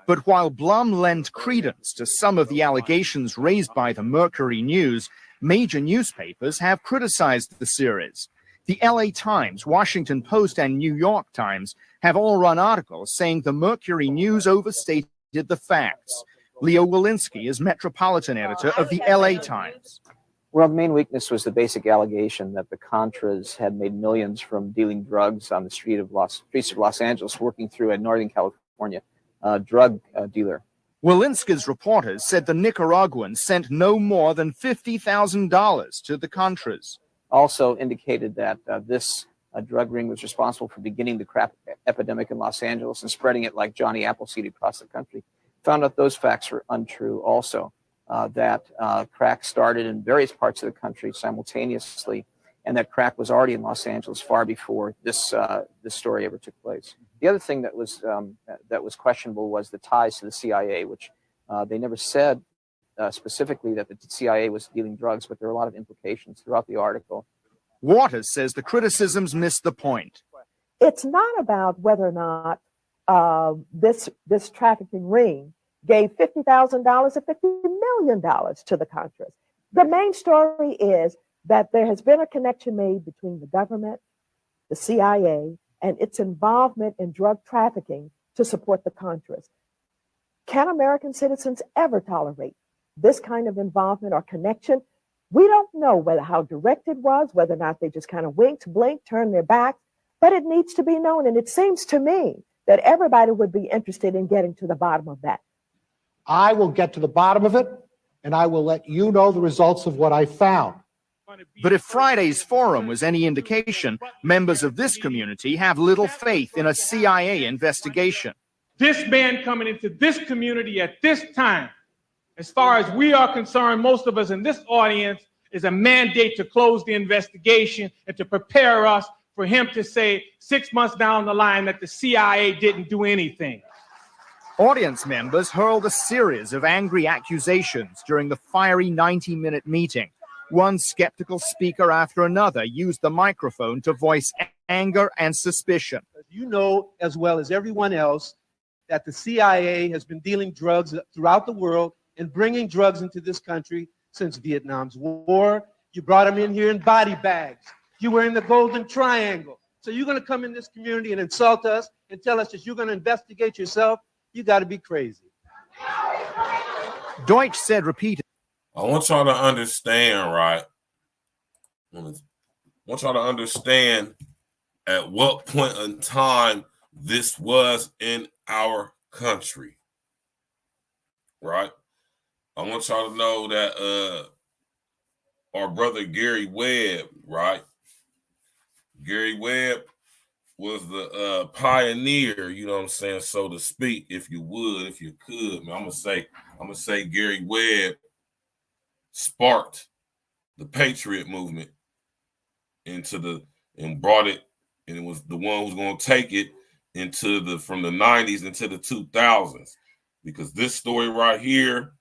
But while Blum lent credence to some of the allegations raised by the Mercury News, major newspapers have criticized the series. The LA Times, Washington Post, and New York Times have all run articles saying the Mercury News overstated the facts. Leo Walensky is metropolitan editor of the LA Times. Well, the main weakness was the basic allegation that the Contras had made millions from dealing drugs on the streets of Los Angeles, working through a Northern California drug dealer. Walensky's reporters said the Nicaraguans sent no more than $50,000 to the Contras. Also indicated that this drug ring was responsible for beginning the crack epidemic in Los Angeles and spreading it like Johnny Appleseed across the country. Found out those facts were untrue also, that crack started in various parts of the country simultaneously, and that crack was already in Los Angeles far before this story ever took place. The other thing that was questionable was the ties to the CIA, which they never said specifically that the CIA was dealing drugs, but there are a lot of implications throughout the article. Waters says the criticisms missed the point. It's not about whether or not this trafficking ring gave $50,000 or $50 million to the Contras. The main story is that there has been a connection made between the government, the CIA, and its involvement in drug trafficking to support the Contras. Can American citizens ever tolerate this kind of involvement or connection? We don't know how direct it was, whether or not they just kind of winked, blinked, turned their back, but it needs to be known. And it seems to me that everybody would be interested in getting to the bottom of that. I will get to the bottom of it, and I will let you know the results of what I found. But if Friday's forum was any indication, members of this community have little faith in a CIA investigation. This man coming into this community at this time, as far as we are concerned, most of us in this audience, is a mandate to close the investigation and to prepare us for him to say 6 months down the line that the CIA didn't do anything. Audience members hurled a series of angry accusations during the fiery 90-minute meeting. One skeptical speaker after another used the microphone to voice anger and suspicion. You know as well as everyone else that the CIA has been dealing drugs throughout the world and bringing drugs into this country since Vietnam's war. You brought them in here in body bags. You were in the Golden Triangle. So you're going to come in this community and insult us and tell us that you're going to investigate yourself? You got to be crazy. Deutsch said repeatedly. I want y'all to understand, right? I want y'all to understand at what point in time this was in our country, right? I want y'all to know that our brother Gary Webb, right? Gary Webb was the pioneer, you know what I'm saying, so to speak, if you would, if you could. Man, I'm gonna say Gary Webb sparked the Patriot movement and brought it, and it was the one who's going to take it from the 90s into the 2000s, because this story right here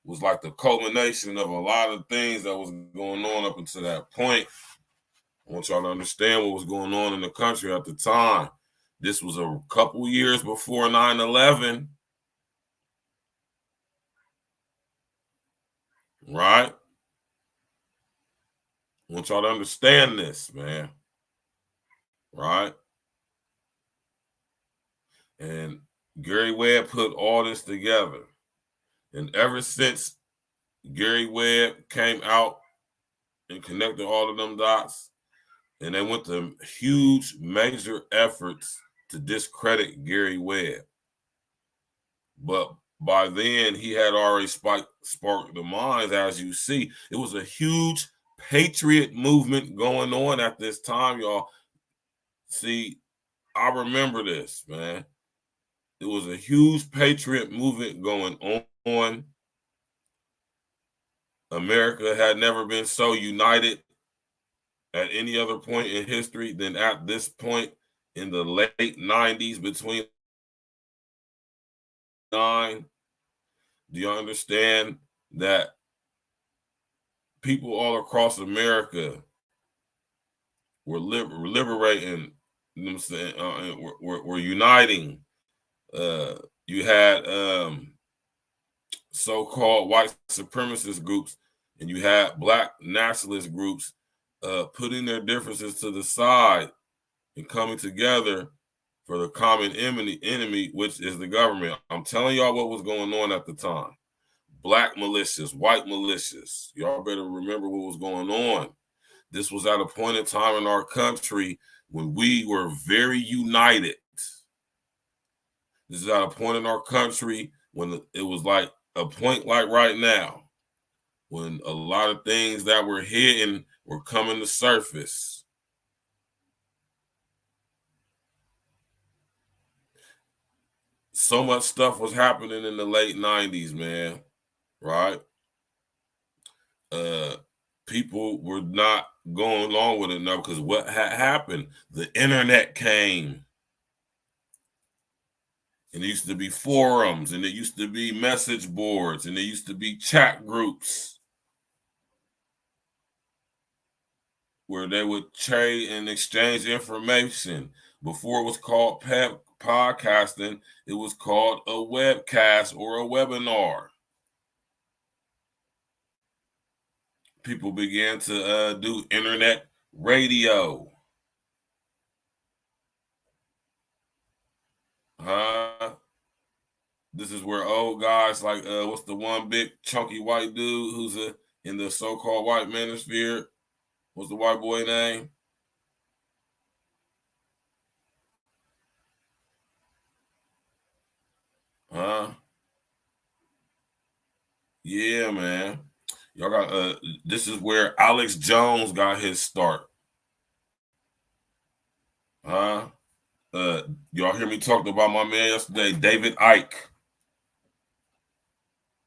was like the culmination of a lot of things that was going on up until that point. I want y'all to understand what was going on in the country at the time. This was a couple years before 9/11. Right? I want y'all to understand this, man. Right? And Gary Webb put all this together. And ever since Gary Webb came out and connected all of them dots, and they went to huge, major efforts to discredit Gary Webb. But by then, he had already sparked the minds, as you see. It was a huge patriot movement going on at this time, y'all. See, I remember this, man. It was a huge patriot movement going on. America had never been so united at any other point in history than at this point in the late 90s between 9. Do you understand that people all across America were liberating themselves, were uniting? You had so-called white supremacist groups, and you had black nationalist groups putting their differences to the side and coming together for the common enemy, which is the government. I'm telling y'all what was going on at the time. Black militias, white militias. Y'all better remember what was going on. This was at a point in time in our country when we were very united. This is at a point in our country when it was like a point like right now, when a lot of things that were hidden were coming to surface. So much stuff was happening in the late 90s, man, right? People were not going along with it now because what had happened? The internet came. And there used to be forums, and there used to be message boards, and there used to be chat groups where they would trade and exchange information. Before it was called podcasting, it was called a webcast or a webinar. People began to do internet radio. This is where old guys like, what's the one big chunky white dude who's in the so-called white manosphere? What's the white boy name? Yeah, man. Y'all got this is where Alex Jones got his start. Y'all hear me talking about my man yesterday, David Icke.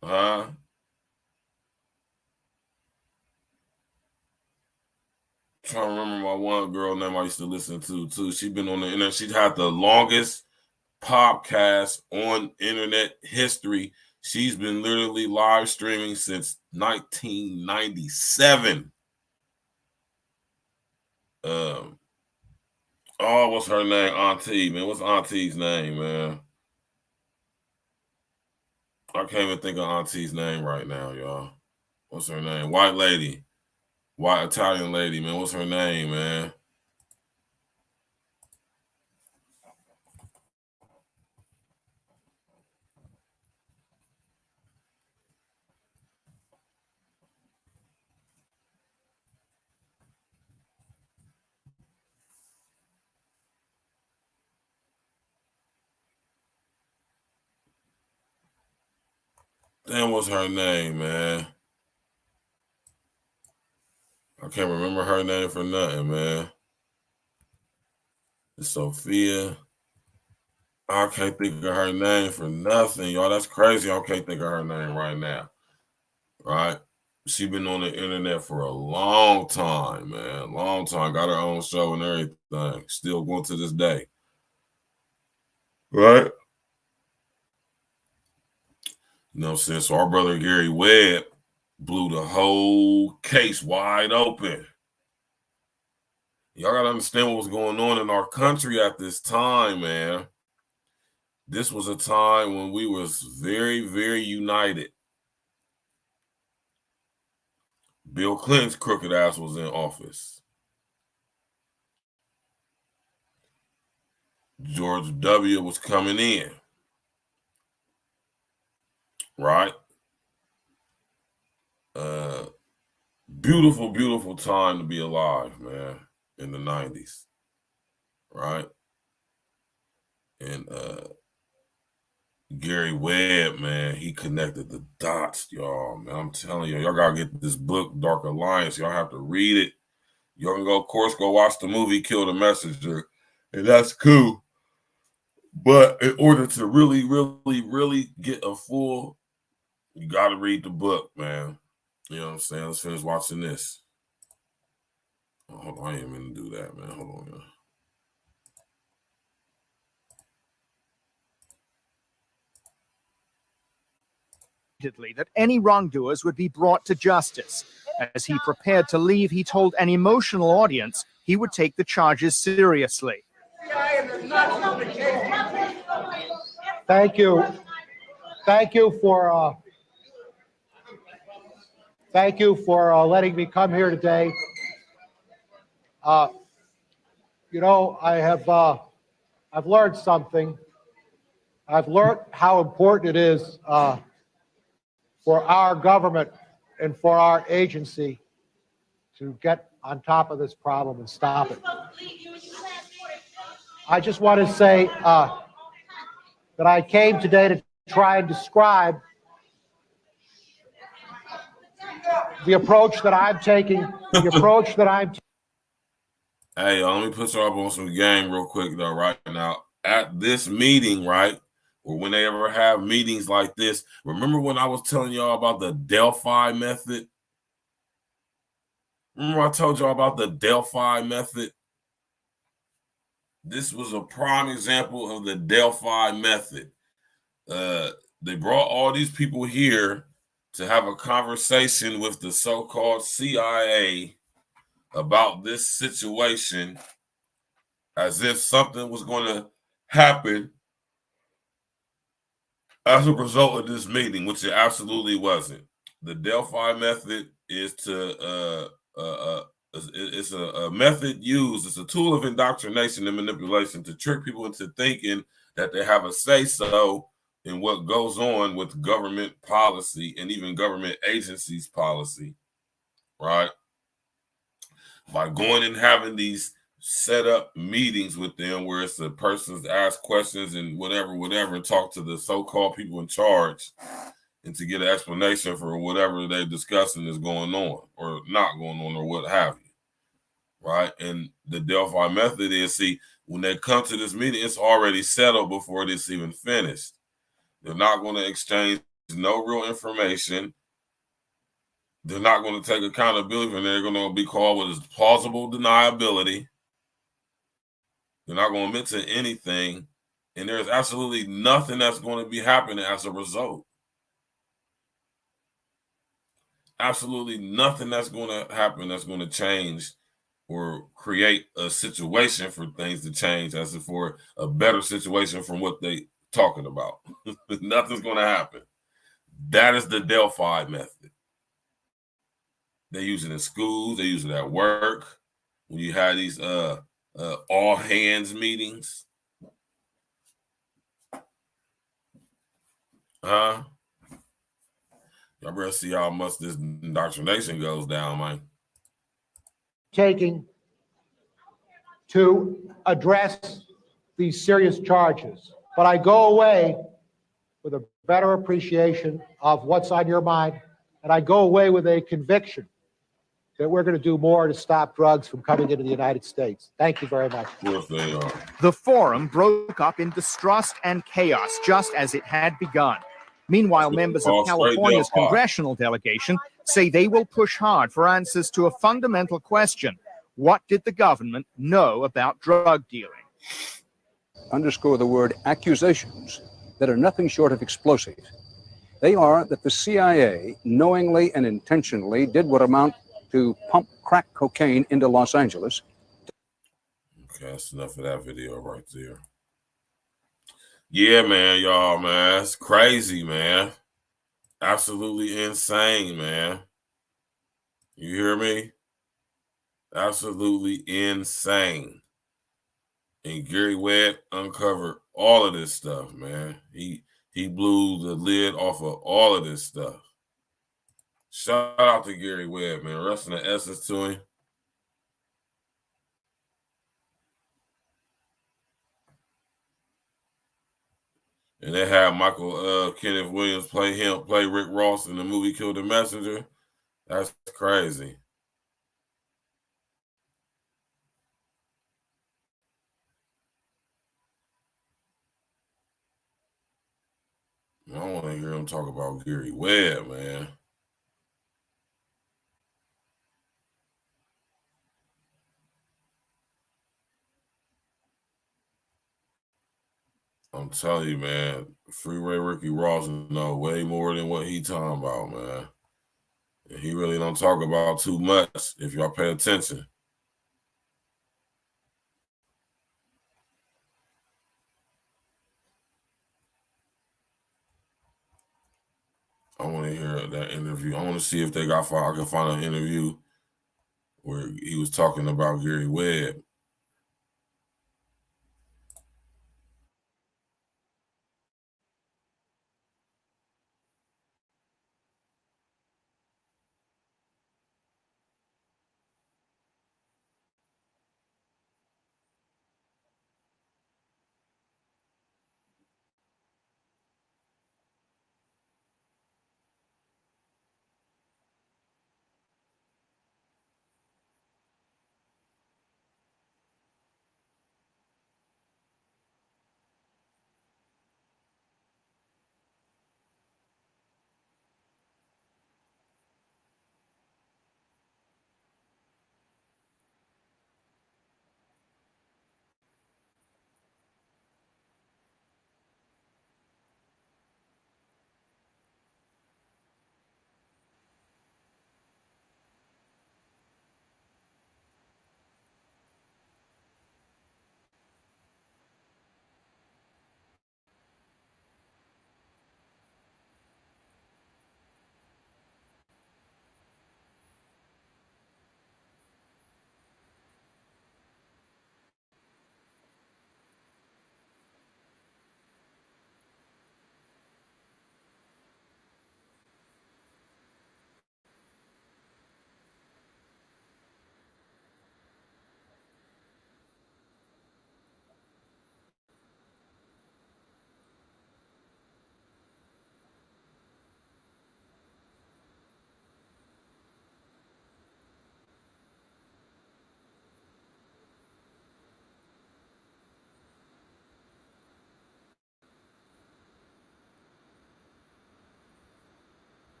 Trying to remember my one girl name I used to listen to too. She's been on the internet. She had the longest podcast on internet history. She's been literally live streaming since 1997. Oh, what's her name? Auntie, man. What's Auntie's name, man? I can't even think of Auntie's name right now, y'all. What's her name? White lady. White Italian lady, man. What's her name, man? Damn, what's her name, man? I can't remember her name for nothing, man. It's Sophia. I can't think of her name for nothing, y'all. That's crazy. I can't think of her name right now. Right? She been on the internet for a long time, man. Long time. Got her own show and everything. Still going to this day. Right? You know what I'm saying? So our brother Gary Webb blew the whole case wide open. Y'all got to understand what was going on in our country at this time, man. This was a time when we was very, very united. Bill Clinton's crooked ass was in office. George W. was coming in. Right? Beautiful, beautiful time to be alive, man, in the 90s. Right? And Gary Webb, man, he connected the dots, y'all. Man, I'm telling y'all gotta get this book, Dark Alliance. Y'all have to read it. Y'all can go, of course, go watch the movie Kill the Messenger, and that's cool. But in order to really, really, really get a full, you gotta read the book, man. You know what I'm saying? Let's finish watching this. Oh, hold on, I ain't meant to do that, man. Hold on, that any wrongdoers would be brought to justice. As he prepared to leave, he told an emotional audience he would take the charges seriously. Thank you. Thank you for letting me come here today. You know, I've learned something. I've learned how important it is for our government and for our agency to get on top of this problem and stop it. I just want to say that I came today to try and describe the approach that I'm taking, Hey, let me put you up on some game real quick, though, right now. At this meeting, right, or when they ever have meetings like this, remember when I was telling y'all about the Delphi method? Remember I told y'all about the Delphi method? This was a prime example of the Delphi method. They brought all these people here to have a conversation with the so-called CIA about this situation as if something was going to happen as a result of this meeting, which it absolutely wasn't. The Delphi method is it's a method used, it's a tool of indoctrination and manipulation to trick people into thinking that they have a say-so in what goes on with government policy and even government agencies' policy, right? By going and having these set up meetings with them where it's the persons ask questions and whatever, and talk to the so-called people in charge and to get an explanation for whatever they're discussing is going on or not going on or what have you, right? And the Delphi method is, see, when they come to this meeting, it's already settled before it's even finished. They're not going to exchange no real information. They're not going to take accountability, and they're going to be called what is plausible deniability. They're not going to admit to anything, and there's absolutely nothing that's going to be happening as a result. Absolutely nothing that's going to happen that's going to change or create a situation for things to change as if for a better situation from what they talking about. Nothing's going to happen. That is the Delphi method. They use it in schools. They use it at work. When you have these all hands meetings. Y'all better see how much this indoctrination goes down, man. taking to address these serious charges. But I go away with a better appreciation of what's on your mind, and I go away with a conviction that we're going to do more to stop drugs from coming into the United States. Thank you very much. The forum broke up in distrust and chaos, just as it had begun. Meanwhile, members of California's congressional delegation say they will push hard for answers to a fundamental question. What did the government know about drug dealing? Underscore the word accusations that are nothing short of explosive. They are that the CIA knowingly and intentionally did what amount to pump crack cocaine into Los Angeles. Okay, that's enough of that video right there. Yeah, man, y'all, man. It's crazy, man. Absolutely insane, man. You hear me? Absolutely insane. And Gary Webb uncovered all of this stuff, man. He blew the lid off of all of this stuff. Shout out to Gary Webb, man. Rest in the essence to him. And they had Michael Kenneth Williams play Rick Ross in the movie Kill the Messenger. That's crazy. I want to hear him talk about Gary Webb, man. I'm telling you, man, Freeway Ricky Ross know way more than what he talking about, man. And he really don't talk about too much if y'all pay attention. I want to hear that interview. I want to see if I can find an interview where he was talking about Gary Webb.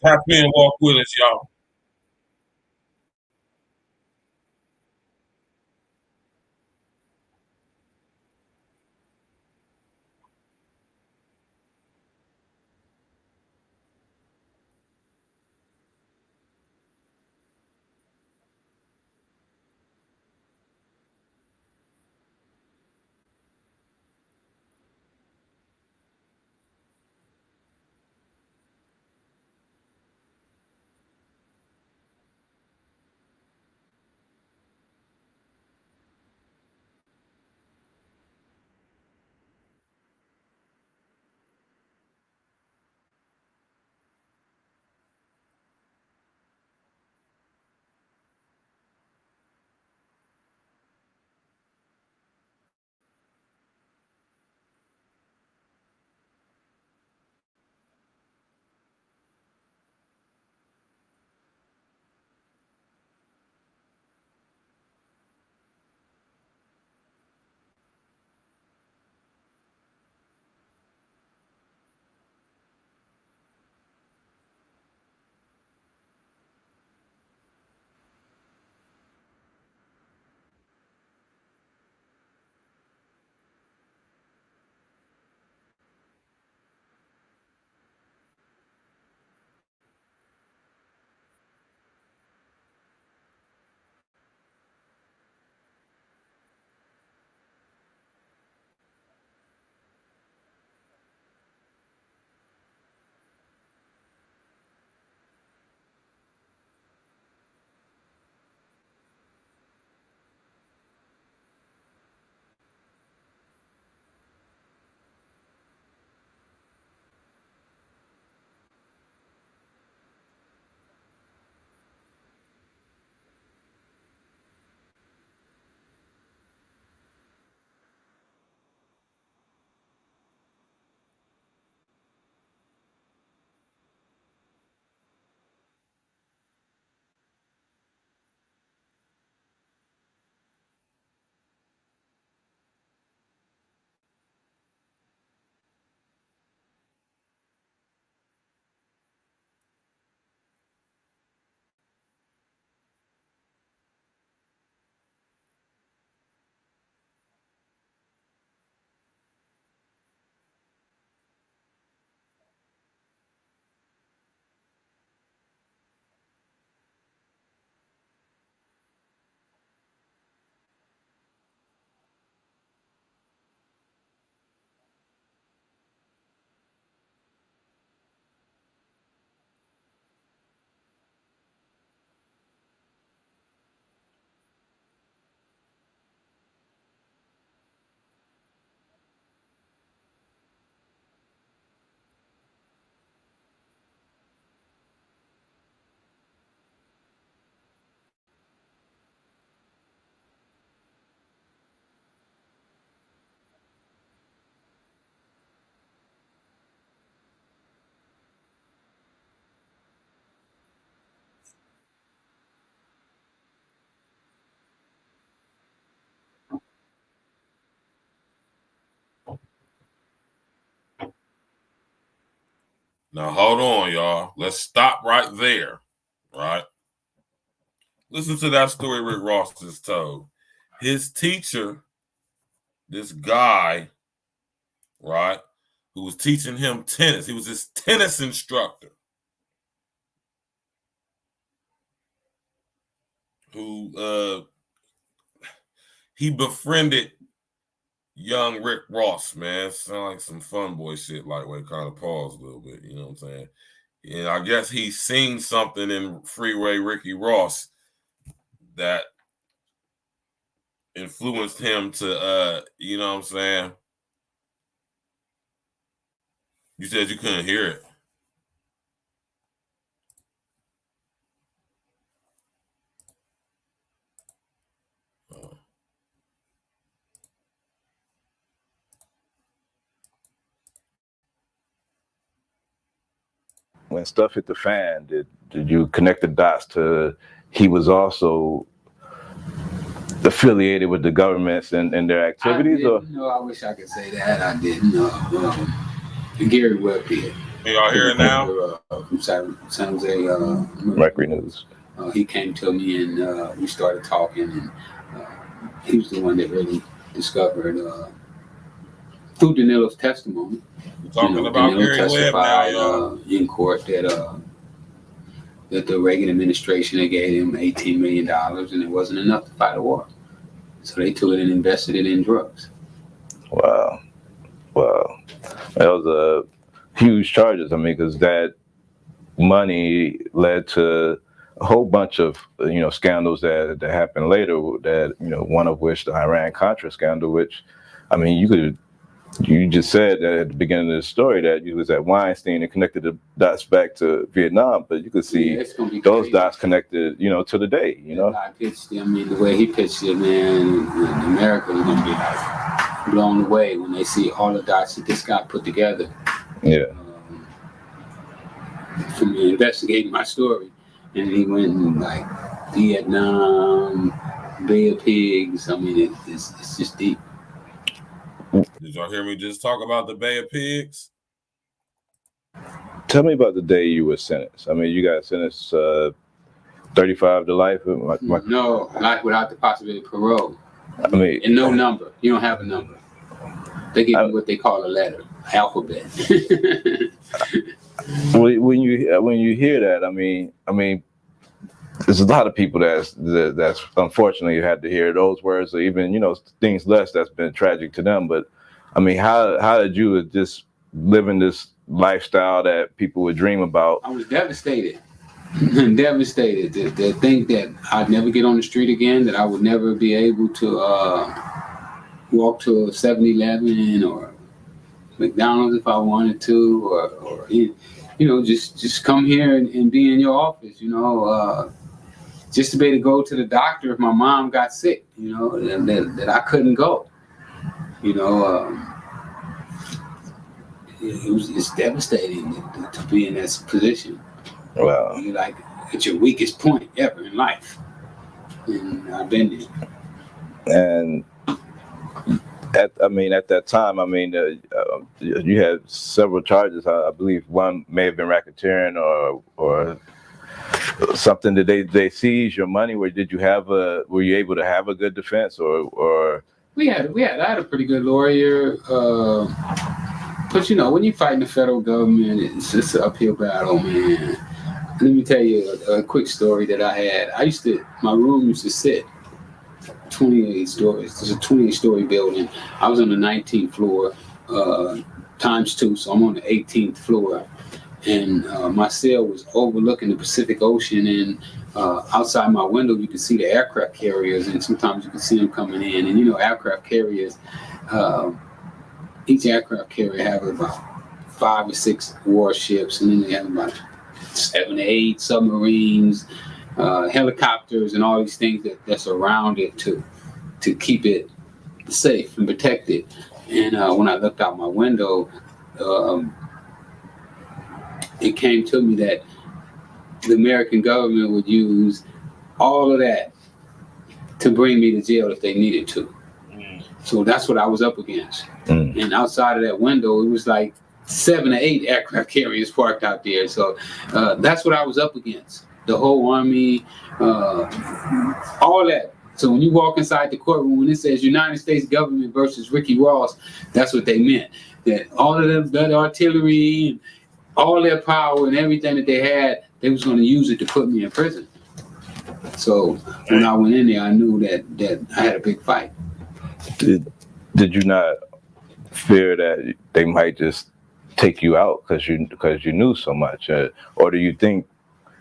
Tap in, walk with us, y'all. Now, hold on, y'all. Let's stop right there, right? Listen to that story Rick Ross just told. His teacher, this guy, right, who was teaching him tennis. He was his tennis instructor. Who he befriended young Rick Ross, man. Sound like some fun boy shit, lightweight, kind of pause a little bit, you know what I'm saying? And I guess he's seen something in Freeway Ricky Ross that influenced him to you know what I'm saying? You said you couldn't hear it. When stuff hit the fan, did you connect the dots to he was also affiliated with the governments and their activities? No, I wish I could say that. I didn't. Gary Webb did. Y'all hear it now? From San Jose Mercury News. He came to me and we started talking, and he was the one that really discovered through Danilo's testimony. We're talking about Danilo Gary Webb now, y'all. In court that the Reagan administration had gave him $18 million and it wasn't enough to fight a war. So they took it and invested it in drugs. Wow. That was a huge charges. I mean, because that money led to a whole bunch of, scandals that happened later, that, one of which the IRAN-CONTRA scandal, which, I mean, you just said that at the beginning of the story that you was at Weinstein and connected the dots back to Vietnam, but you could see those dots connected, to the day, I pitched it, the way he pitched it, man, in America is gonna be like blown away when they see all the dots that this guy put together. Yeah. From investigating my story, and he went in like Vietnam, Bay of Pigs. I mean, it's just deep. Did y'all hear me just talk about the Bay of Pigs? Tell me about the day you were sentenced. I mean, you got sentenced 35 to life? No, life without the possibility of parole. I mean, and no number. You don't have a number. They give you what they call a letter, alphabet. When you hear that, I mean, there's a lot of people that's unfortunately had to hear those words, or even things less that's been tragic to them. But I mean, how did you just live in this lifestyle that people would dream about? I was devastated, devastated to think that I'd never get on the street again, that I would never be able to walk to a 7-Eleven or McDonald's if I wanted to, or just come here and be in your office, just to be able to go to the doctor if my mom got sick, that I couldn't go, it's devastating to be in that position. Wow. You're like at your weakest point ever in life, and I've been there. And at that time, you had several charges. I believe one may have been racketeering or something. Did they seize your money? Were you able to have a good defense or? I had a pretty good lawyer, but when you're fighting the federal government, it's just an uphill battle, man. Let me tell you a quick story that I had. My room used to sit 28 stories. It's a 28-story building. I was on the 19th floor, times 2, so I'm on the 18th floor. And my cell was overlooking the Pacific Ocean, and outside my window you could see the aircraft carriers, and sometimes you could see them coming in. And aircraft carriers, each aircraft carrier have about 5 or 6 warships, and then they have about 7 or 8 submarines, helicopters, and all these things that's around it to keep it safe and protected. And when I looked out my window, it came to me that the American government would use all of that to bring me to jail if they needed to. So that's what I was up against. And outside of that window, it was like 7 or 8 aircraft carriers parked out there. So that's what I was up against. The whole army, all that. So when you walk inside the courtroom, when it says United States government versus Ricky Ross, that's what they meant. That all of that artillery and all their power and everything that they had, they was going to use it to put me in prison. So when I went in there, I knew that I had a big fight. Did you not fear that they might just take you out because you knew so much, or do you think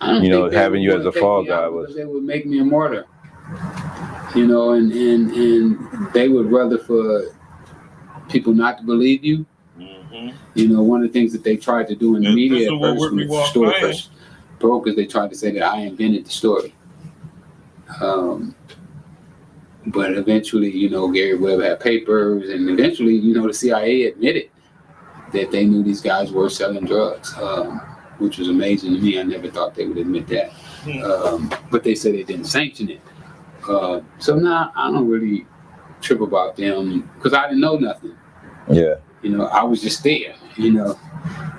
having you as a fall guy was? They would make me a martyr, and they would rather for people not to believe you. One of the things that they tried to do in the media at first, when the story first broke, is they tried to say that I invented the story. But eventually, Gary Webb had papers, and eventually, the CIA admitted that they knew these guys were selling drugs, which was amazing to me. I never thought they would admit that. But they said they didn't sanction it. So now I don't really trip about them because I didn't know nothing. Yeah. I was just there,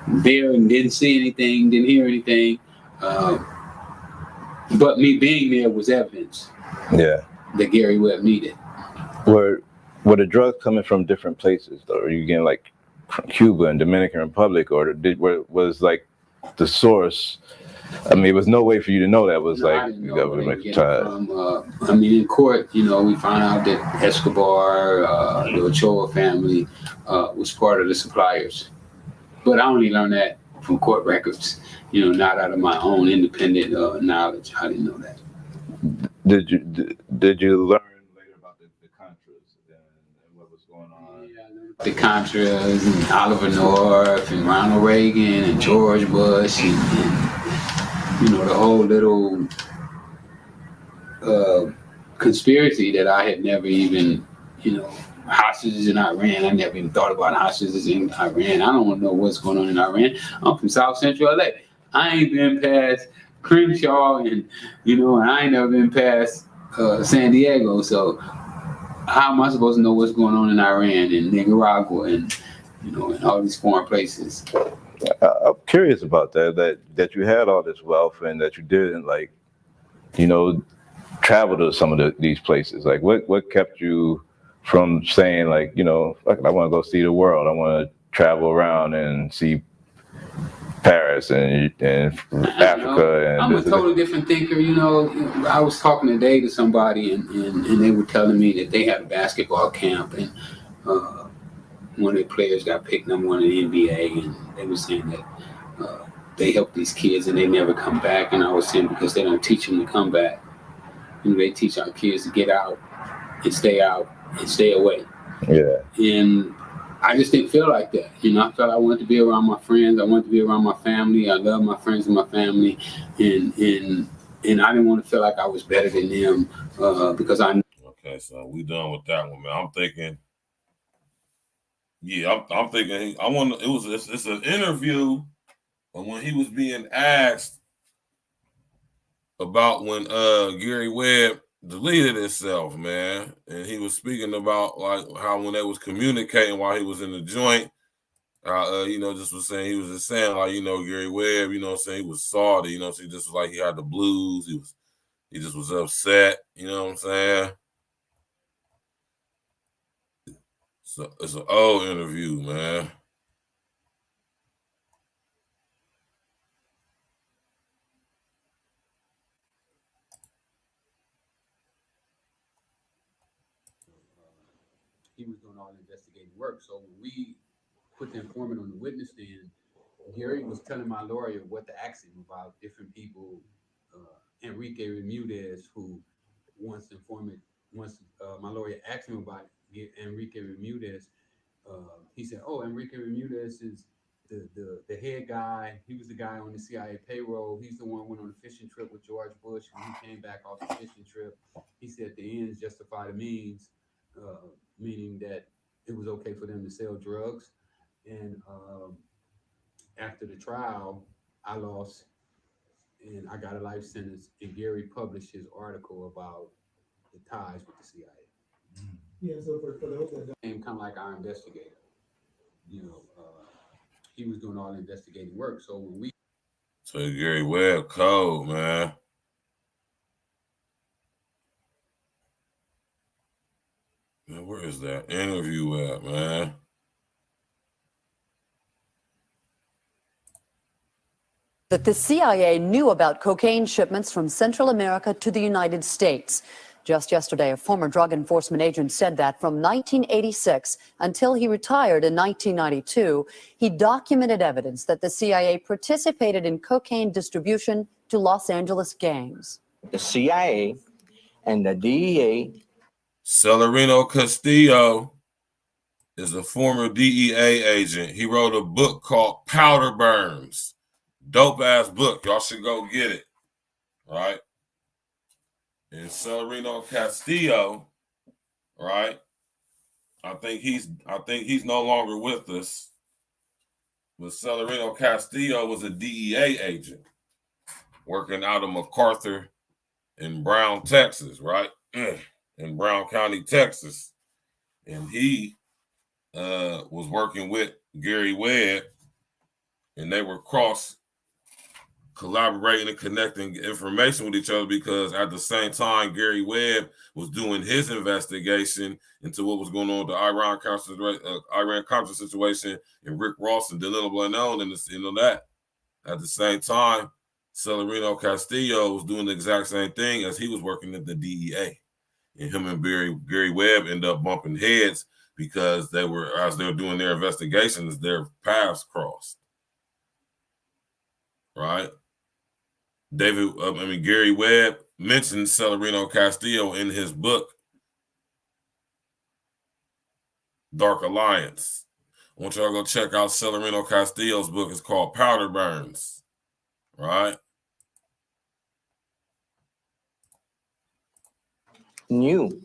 there and didn't see anything, didn't hear anything. But me being there was evidence. Yeah. That Gary Webb needed. Were the drugs coming from different places though? Are you getting like from Cuba and Dominican Republic, or was like the source? I mean, it was no way for you to know that was government tried. In court, we found out that Escobar, the Ochoa family, was part of the suppliers. But I only learned that from court records, not out of my own independent knowledge. I didn't know that. Did you learn later about the Contras and what was going on? Yeah, the Contras and Oliver North and Ronald Reagan and George Bush and the whole little conspiracy that I had never even, hostages in Iran. I never even thought about hostages in Iran. I don't want to know what's going on in Iran. I'm from South Central LA. I ain't been past Crenshaw and I ain't never been past San Diego, so how am I supposed to know what's going on in Iran and Nicaragua and and all these foreign places? I'm curious about that you had all this wealth and that you didn't travel to some of these places. Like what kept you from saying I want to go see the world, I want to travel around and see Paris and Africa. I'm a totally different thinker. I was talking today to somebody and they were telling me that they had a basketball camp and one of their players got picked number 1 in the NBA, and they were saying that they help these kids and they never come back. And I was saying because they don't teach them to come back. They teach our kids to get out and stay away. Yeah. And I just didn't feel like that. I felt I wanted to be around my friends. I wanted to be around my family. I love my friends and my family. And I didn't want to feel like I was better than them because I. Okay, so we done with that one, man. I'm thinking. Yeah, I'm thinking. It's an interview, and when he was being asked about when Gary Webb deleted himself, man, and he was speaking about how when they was communicating while he was in the joint, just was saying he was just saying Gary Webb, saying he was salty, so he just was like he had the blues, he just was upset, you know what I'm saying? So it's an old interview, man. He was doing all the investigative work. So when we put the informant on the witness stand, Gary was telling my lawyer what to ask him about different people. Enrique Bermudez, who once my lawyer asked him about Enrique Bermudez, he said, "Oh, Enrique Bermudez is the head guy. He was the guy on the CIA payroll. He's the one who went on a fishing trip with George Bush. When he came back off the fishing trip, he said the ends justify the means." Meaning that it was okay for them to sell drugs. And after the trial, I lost and I got a life sentence. And Gary published his article about the ties with the CIA. Yeah, so for those that became kind of like our investigator. he was doing all the investigating work. So when we So Gary Webb cold, man. Man, where is that interview at, man? That the CIA knew about cocaine shipments from Central America to the United States. Just yesterday, a former drug enforcement agent said that from 1986 until he retired in 1992, he documented evidence that the CIA participated in cocaine distribution to Los Angeles gangs. The CIA and the DEA. Celerino Castillo is a former DEA agent. He wrote a book called Powder Burns. Dope ass book. Y'all should go get it. Right? And Celerino Castillo, right? I think he's no longer with us. But Celerino Castillo was a DEA agent working out of MacArthur in Brown, Texas, right? In Brown County, Texas. And he was working with Gary Webb, and they were collaborating and connecting information with each other because at the same time, Gary Webb was doing his investigation into what was going on with the IRAN-CONTRA situation, and Rick Ross and Danilo Blanone and that. At the same time, Celerino Castillo was doing the exact same thing as he was working at the DEA. And him and Gary Webb ended up bumping heads because as they were doing their investigations, their paths crossed. Right? Gary Webb mentioned Celerino Castillo in his book, Dark Alliance. I want y'all to go check out Celerino Castillo's book. It's called Powder Burns. Right? Knew.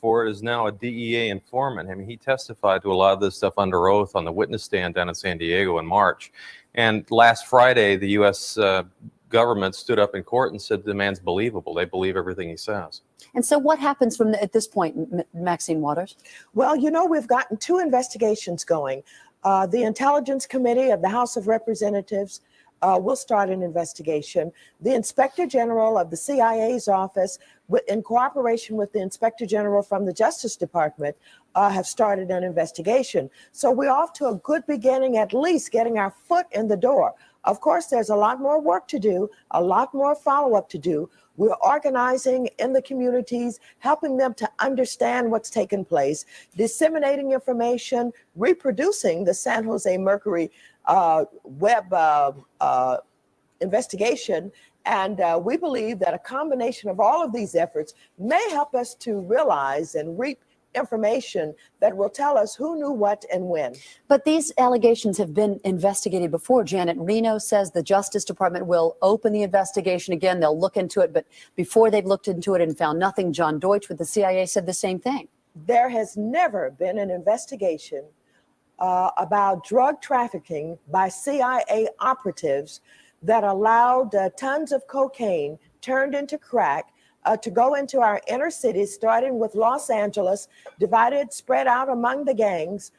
For it is now a DEA informant. I mean, he testified to a lot of this stuff under oath on the witness stand down in San Diego in March. And last Friday, the U.S. government stood up in court and said the man's believable. They believe everything he says. And so what happens at this point, Maxine Waters? Well, you know, we've gotten 2 investigations going. The Intelligence Committee of the House of Representatives will start an investigation. The Inspector General of the CIA's office, in cooperation with the Inspector General from the Justice Department, have started an investigation. So we're off to a good beginning, at least getting our foot in the door. Of course, there's a lot more work to do, a lot more follow-up to do. We're organizing in the communities, helping them to understand what's taken place, disseminating information, reproducing the San Jose Mercury WEBB investigation. And we believe that a combination of all of these efforts may help us to realize and reap information that will tell us who knew what and when. But these allegations have been investigated before. Janet Reno says the Justice Department will open the investigation again. They'll look into it. But before they've looked into it and found nothing, John Deutsch with the CIA said the same thing. There has never been an investigation about drug trafficking by CIA operatives that allowed tons of cocaine turned into crack to go into our inner cities, starting with Los Angeles, divided, spread out among the gangs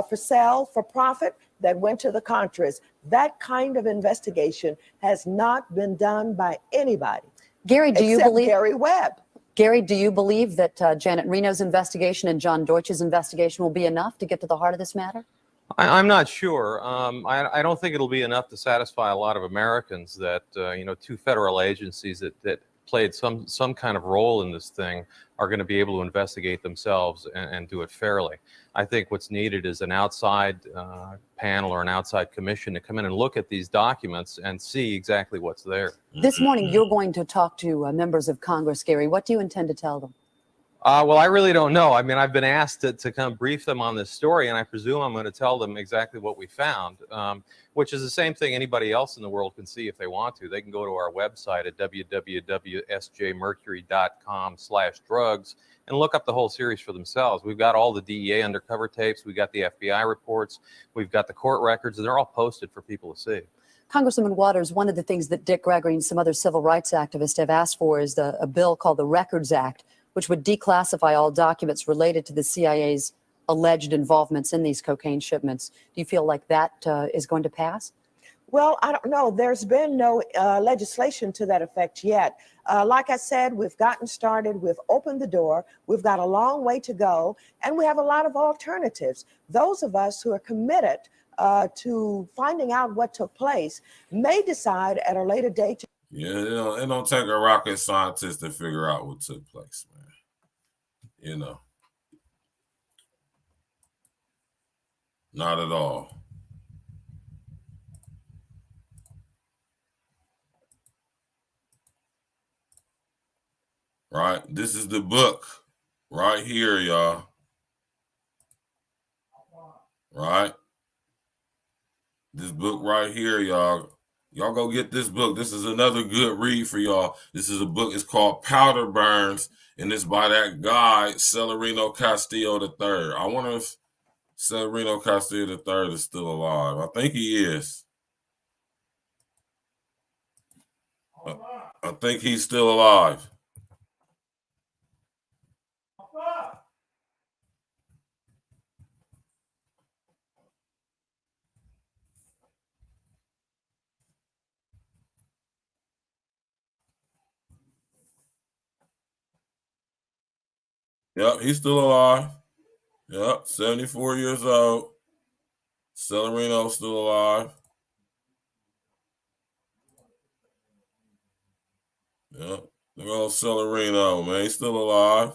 for sale, for profit, that went to the Contras. That kind of investigation has not been done by anybody. Gary, do you believe Gary Webb? Gary, do you believe that Janet Reno's investigation and John Deutsch's investigation will be enough to get to the heart of this matter? I'm not sure. I don't think it'll be enough to satisfy a lot of Americans that two federal agencies that played some kind of role in this thing are going to be able to investigate themselves and do it fairly. I think what's needed is an outside panel or an outside commission to come in and look at these documents and see exactly what's there. This morning, you're going to talk to members of Congress, Gary. What do you intend to tell them? Well, I really don't know. I mean, I've been asked to kind of brief them on this story, and I presume I'm going to tell them exactly what we found, which is the same thing anybody else in the world can see if they want to. They can go to our website at www.sjmercury.com/drugs and look up the whole series for themselves. We've got all the DEA undercover tapes. We've got the FBI reports. We've got the court records, and they're all posted for people to see. Congresswoman Waters, one of the things that Dick Gregory and some other civil rights activists have asked for is a bill called the Records Act, which would declassify all documents related to the CIA's alleged involvements in these cocaine shipments. Do you feel like that is going to pass? Well, I don't know. There's been no legislation to that effect yet. Like I said, we've gotten started. We've opened the door. We've got a long way to go, and we have a lot of alternatives. Those of us who are committed to finding out what took place may decide at a later date. Yeah, it don't take a rocket scientist to figure out what took place, man. Not at all. Right? This is the book right here, y'all. Right? This book right here, y'all. Y'all go get this book. This is another good read for y'all. This is a book. It's called Powder Burns, and it's by that guy, Celerino Castillo III. I wonder if Celerino Castillo III is still alive. I think he is. I think he's still alive. Yep, he's still alive. Yep, 74 years old. Celerino's still alive. Yep, look at Celerino, man. He's still alive.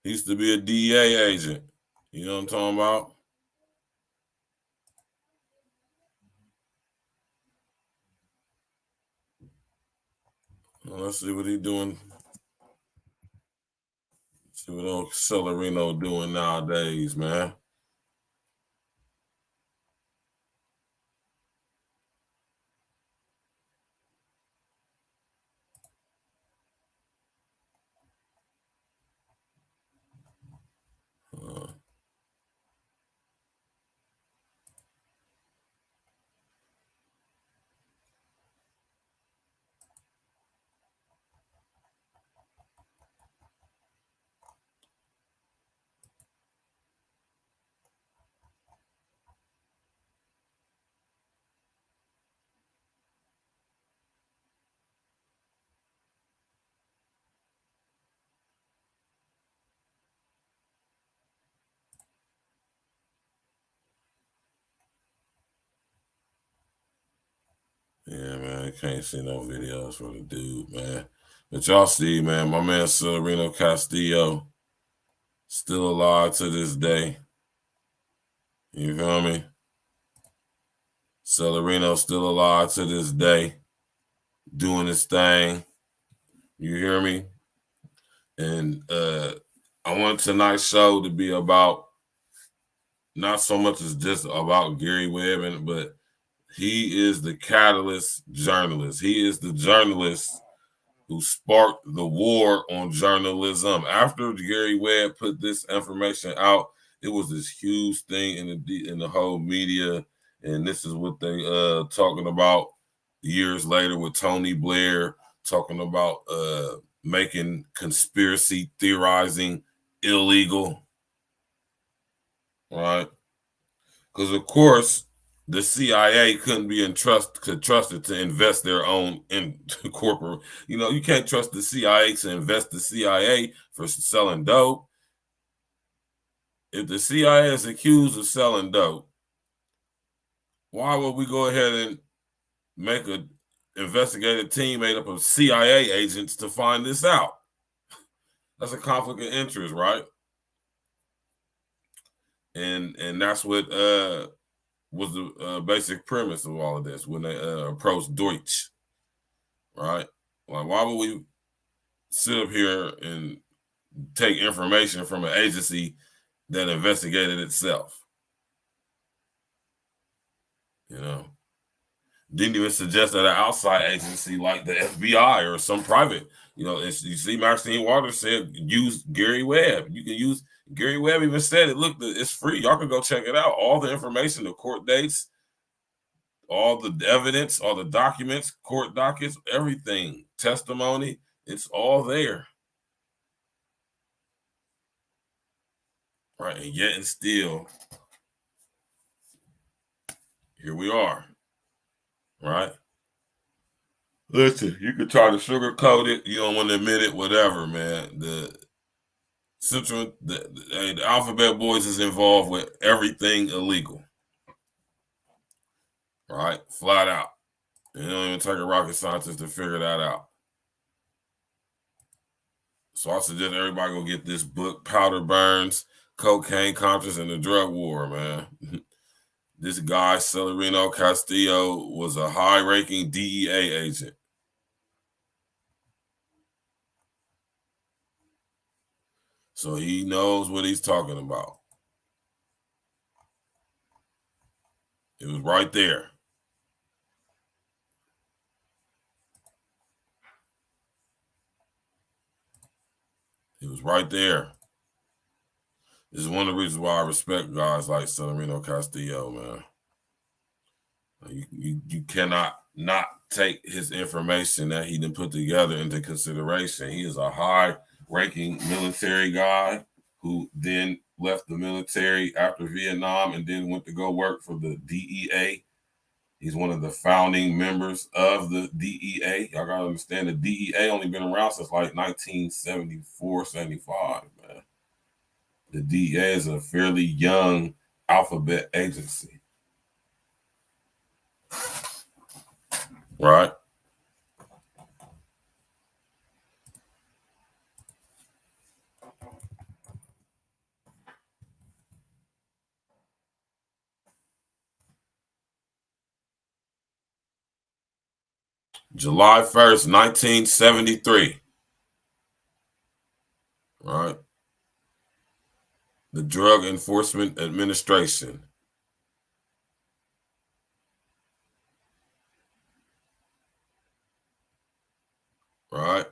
He used to be a DEA agent. You know what I'm talking about? Well, let's see what he's doing. See what old Celerino doing nowadays, man. Yeah, man, I can't see no videos for the dude, man. But y'all see, man, my man Celerino Castillo still alive to this day. You feel me? Celerino still alive to this day, doing his thing. You hear me? And I want tonight's show to be about not so much as just about Gary Webb, but he is the catalyst journalist. He is the journalist who sparked the war on journalism. After Gary Webb put this information out, it was this huge thing in the whole media, and this is what they talking about years later with Tony Blair talking about making conspiracy theorizing illegal, right? Because of course the CIA couldn't be trusted to invest their own in corporate. You know, you can't trust the CIA to invest the CIA for selling dope. if the CIA is accused of selling dope, why would we go ahead and make an investigative team made up of CIA agents to find this out? That's a conflict of interest, right? And that's what was the basic premise of all of this when they approached Deutsch, right? Like, why would we sit up here and take information from an agency that investigated itself? You know, didn't even suggest that an outside agency like the FBI or some private, you know, you see Maxine Waters said, use Gary Webb. You can use, Gary Webb even said it, look, it's free. Y'all can go check it out. All the information, the court dates, all the evidence, all the documents, court dockets, everything, testimony, it's all there. Right, and yet and still, here we are. Right? Listen, you could try to sugarcoat it. You don't want to admit it, whatever, man. The Alphabet Boys is involved with everything illegal. Right? Flat out. You don't even take a rocket scientist to figure that out. So I suggest everybody go get this book, Powder Burns, Cocaine, Contras, and the Drug War, man. This guy, Celerino Castillo, was a high-ranking DEA agent. So he knows what he's talking about. It was right there. It was right there. This is one of the reasons why I respect guys like Celerino Castillo, man. You cannot not take his information that he done put together into consideration. He is a high-ranking military guy who then left the military after Vietnam and then went to go work for the DEA. He's one of the founding members of the DEA. Y'all gotta understand the DEA only been around since like 1974, 75, man. The DEA is a fairly young alphabet agency. Right? July 1st, 1973. Right? The Drug Enforcement Administration. Right?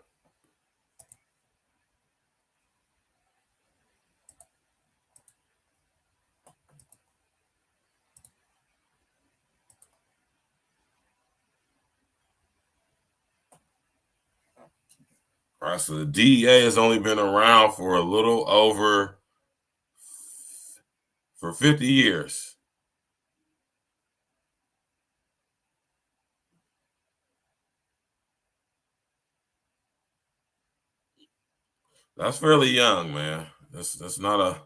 All right, so the DEA has only been around for a little over 50 years. That's fairly young, man. That's not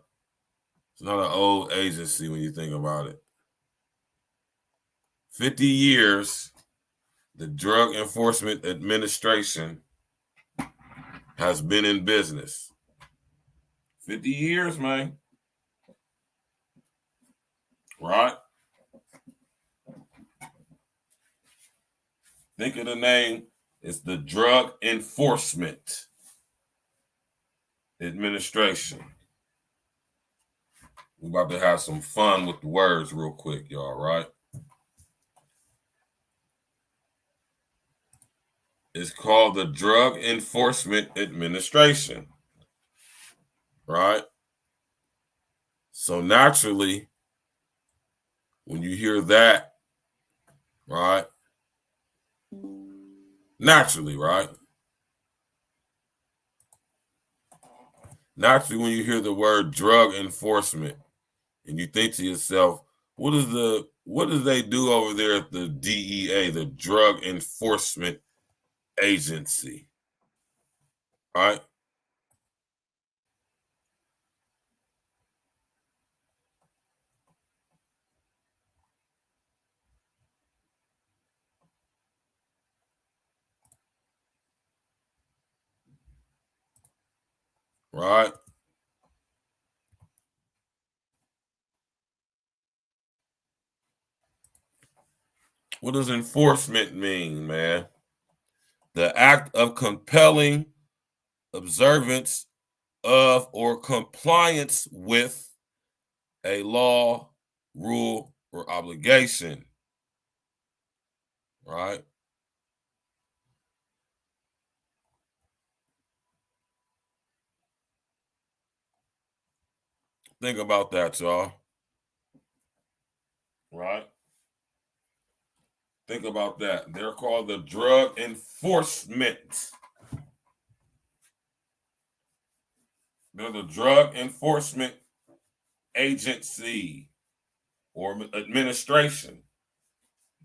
an old agency when you think about it. 50 years, the Drug Enforcement Administration has been in business. 50 years, man. Right? Think of the name. It's the Drug Enforcement Administration. We're about to have some fun with the words real quick, y'all, right? It's called the Drug Enforcement Administration, right? So naturally, when you hear that, right? Naturally, right? Naturally, when you hear the word drug enforcement and you think to yourself, what do they do over there at the DEA, the Drug Enforcement Agency? Right? right? What does enforcement mean, man? The act of compelling observance of or compliance with a law, rule, or obligation, right? Think about that, y'all. Right? Think about that. They're called the drug enforcement. They're the drug enforcement agency or administration.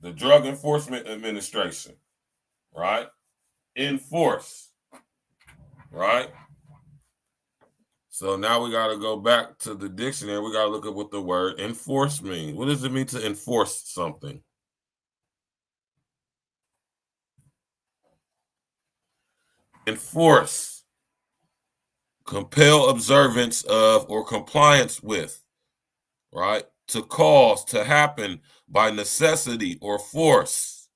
The Drug Enforcement Administration, right? Enforce, right? So now we got to go back to the dictionary. We got to look at what the word enforce means. What does it mean to enforce something? Enforce, compel observance of or compliance with, right? To cause, to happen by necessity or force,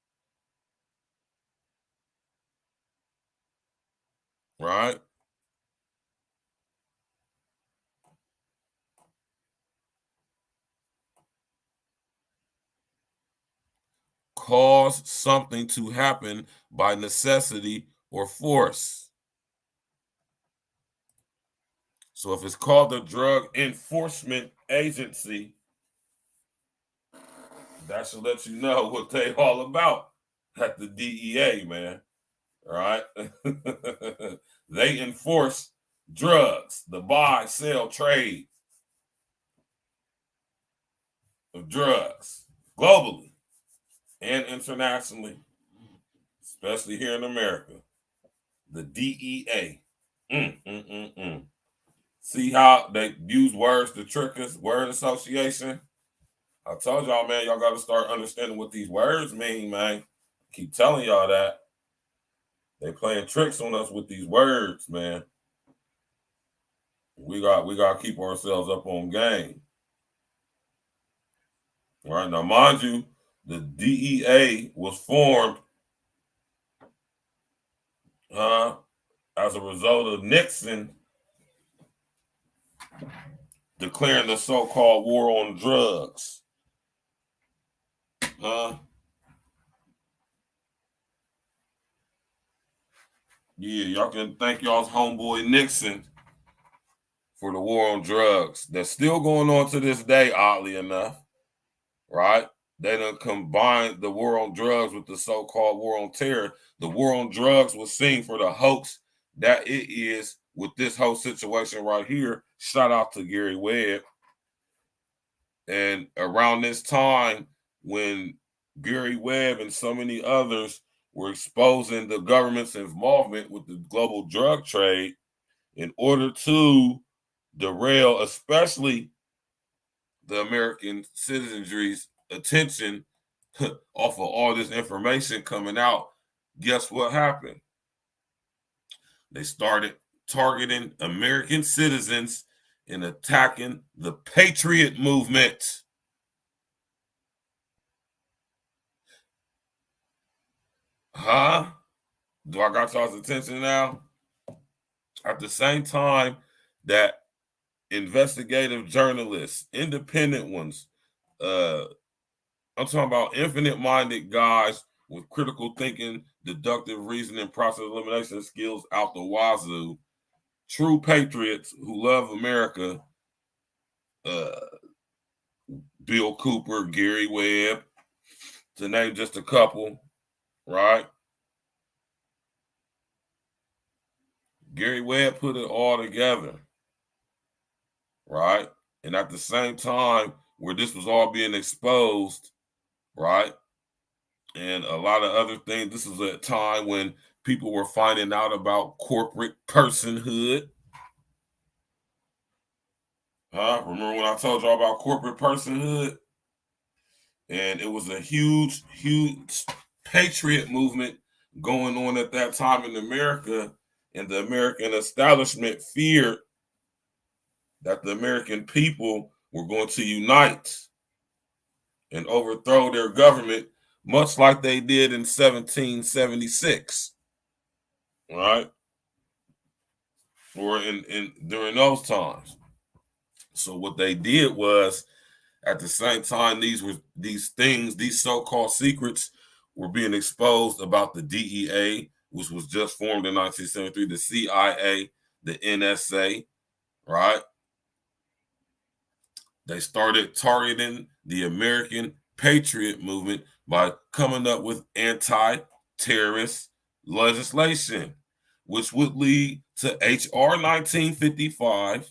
right? Cause something to happen by necessity or force. So if it's called the Drug Enforcement Agency, that should let you know what they all about at the DEA, man. All right? They enforce drugs, the buy, sell, trade of drugs globally and internationally, especially here in America. The DEA. See how they use words to trick us, word association? I told y'all, man, y'all got to start understanding what these words mean, man. Keep telling y'all that. They playing tricks on us with these words, man. We got to keep ourselves up on game. All right, now mind you, the DEA was formed as a result of Nixon declaring the so-called war on drugs. Yeah, y'all can thank y'all's homeboy Nixon for the war on drugs. That's still going on to this day, oddly enough, right? They done combined the war on drugs with the so-called war on terror. The war on drugs was seen for the hoax that it is with this whole situation right here. Shout out to Gary Webb. And around this time, when Gary Webb and so many others were exposing the government's involvement with the global drug trade in order to derail, especially the American citizenry's attention off of all this information coming out, guess what happened? They started targeting American citizens and attacking the Patriot movement. Huh? Do I got y'all's attention now? At the same time that investigative journalists, independent ones, I'm talking about infinite-minded guys with critical thinking, deductive reasoning, process elimination skills out the wazoo, true patriots who love America, Bill Cooper, Gary Webb, to name just a couple, right? Gary Webb put it all together, right? And at the same time where this was all being exposed, right? And a lot of other things, this is a time when people were finding out about corporate personhood. Remember when I told y'all about corporate personhood? And it was a huge, huge patriot movement going on at that time in America. And the American establishment feared that the American people were going to unite and overthrow their government, much like they did in 1776, right? Or in during those times. So what they did was, at the same time, these so-called secrets were being exposed about the DEA, which was just formed in 1973, the CIA, the NSA, right? They started targeting the American Patriot movement by coming up with anti-terrorist legislation, which would lead to H.R. 1955,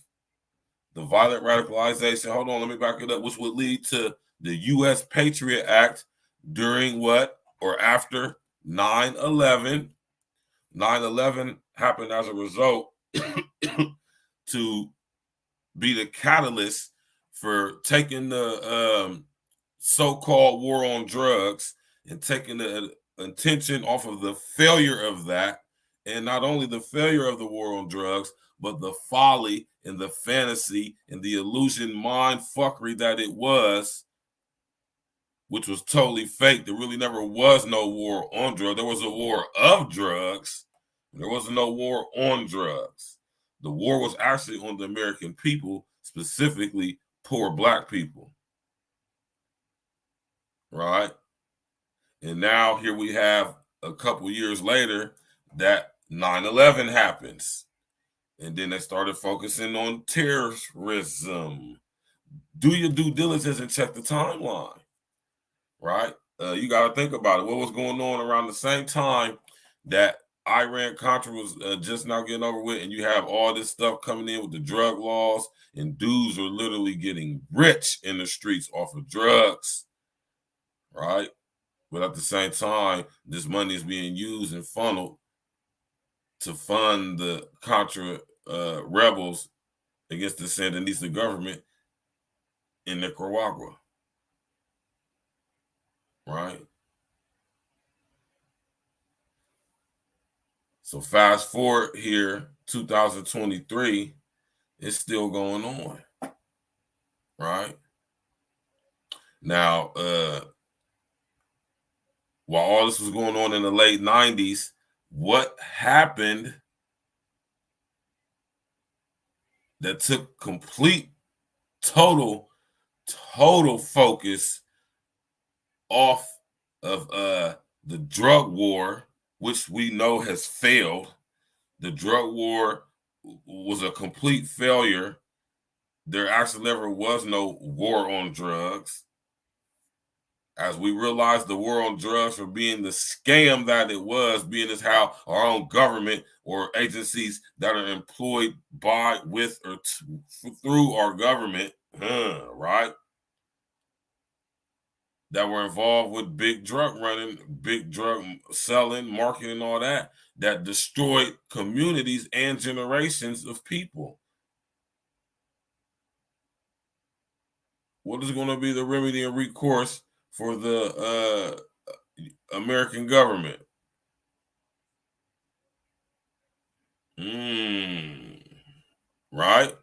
the violent radicalization. Hold on, let me back it up. Which would lead to the U.S. Patriot Act during what or after 9/11. 9/11 happened as a result to be the catalyst for taking the so-called war on drugs and taking the attention off of the failure of that, and not only the failure of the war on drugs, but the folly and the fantasy and the illusion mind fuckery that it was, which was totally fake. There really never was no war on drugs. There was a war of drugs. There was no war on drugs. The war was actually on the American people, specifically poor Black people. Right? And now here we have a couple years later that 9/11 happens. And then they started focusing on terrorism. Do your due diligence and check the timeline. Right? You got to think about it. What was going on around the same time that IRAN-CONTRA was just now getting over with, and you have all this stuff coming in with the drug laws, and dudes are literally getting rich in the streets off of drugs, right? But at the same time, this money is being used and funneled to fund the Contra rebels against the Sandinista government in Nicaragua, right? So fast forward here, 2023, it's still going on, right? Now, while all this was going on in the late 90s, what happened that took complete, total focus off of the drug war, which we know has failed? The drug war was a complete failure. There actually never was no war on drugs. As we realized, the war on drugs for being the scam that it was, being as how our own government or agencies that are employed by, with, or through our government, right, that were involved with big drug running, big drug selling, marketing, all that, that destroyed communities and generations of people. What is going to be the remedy and recourse for the American government? Right?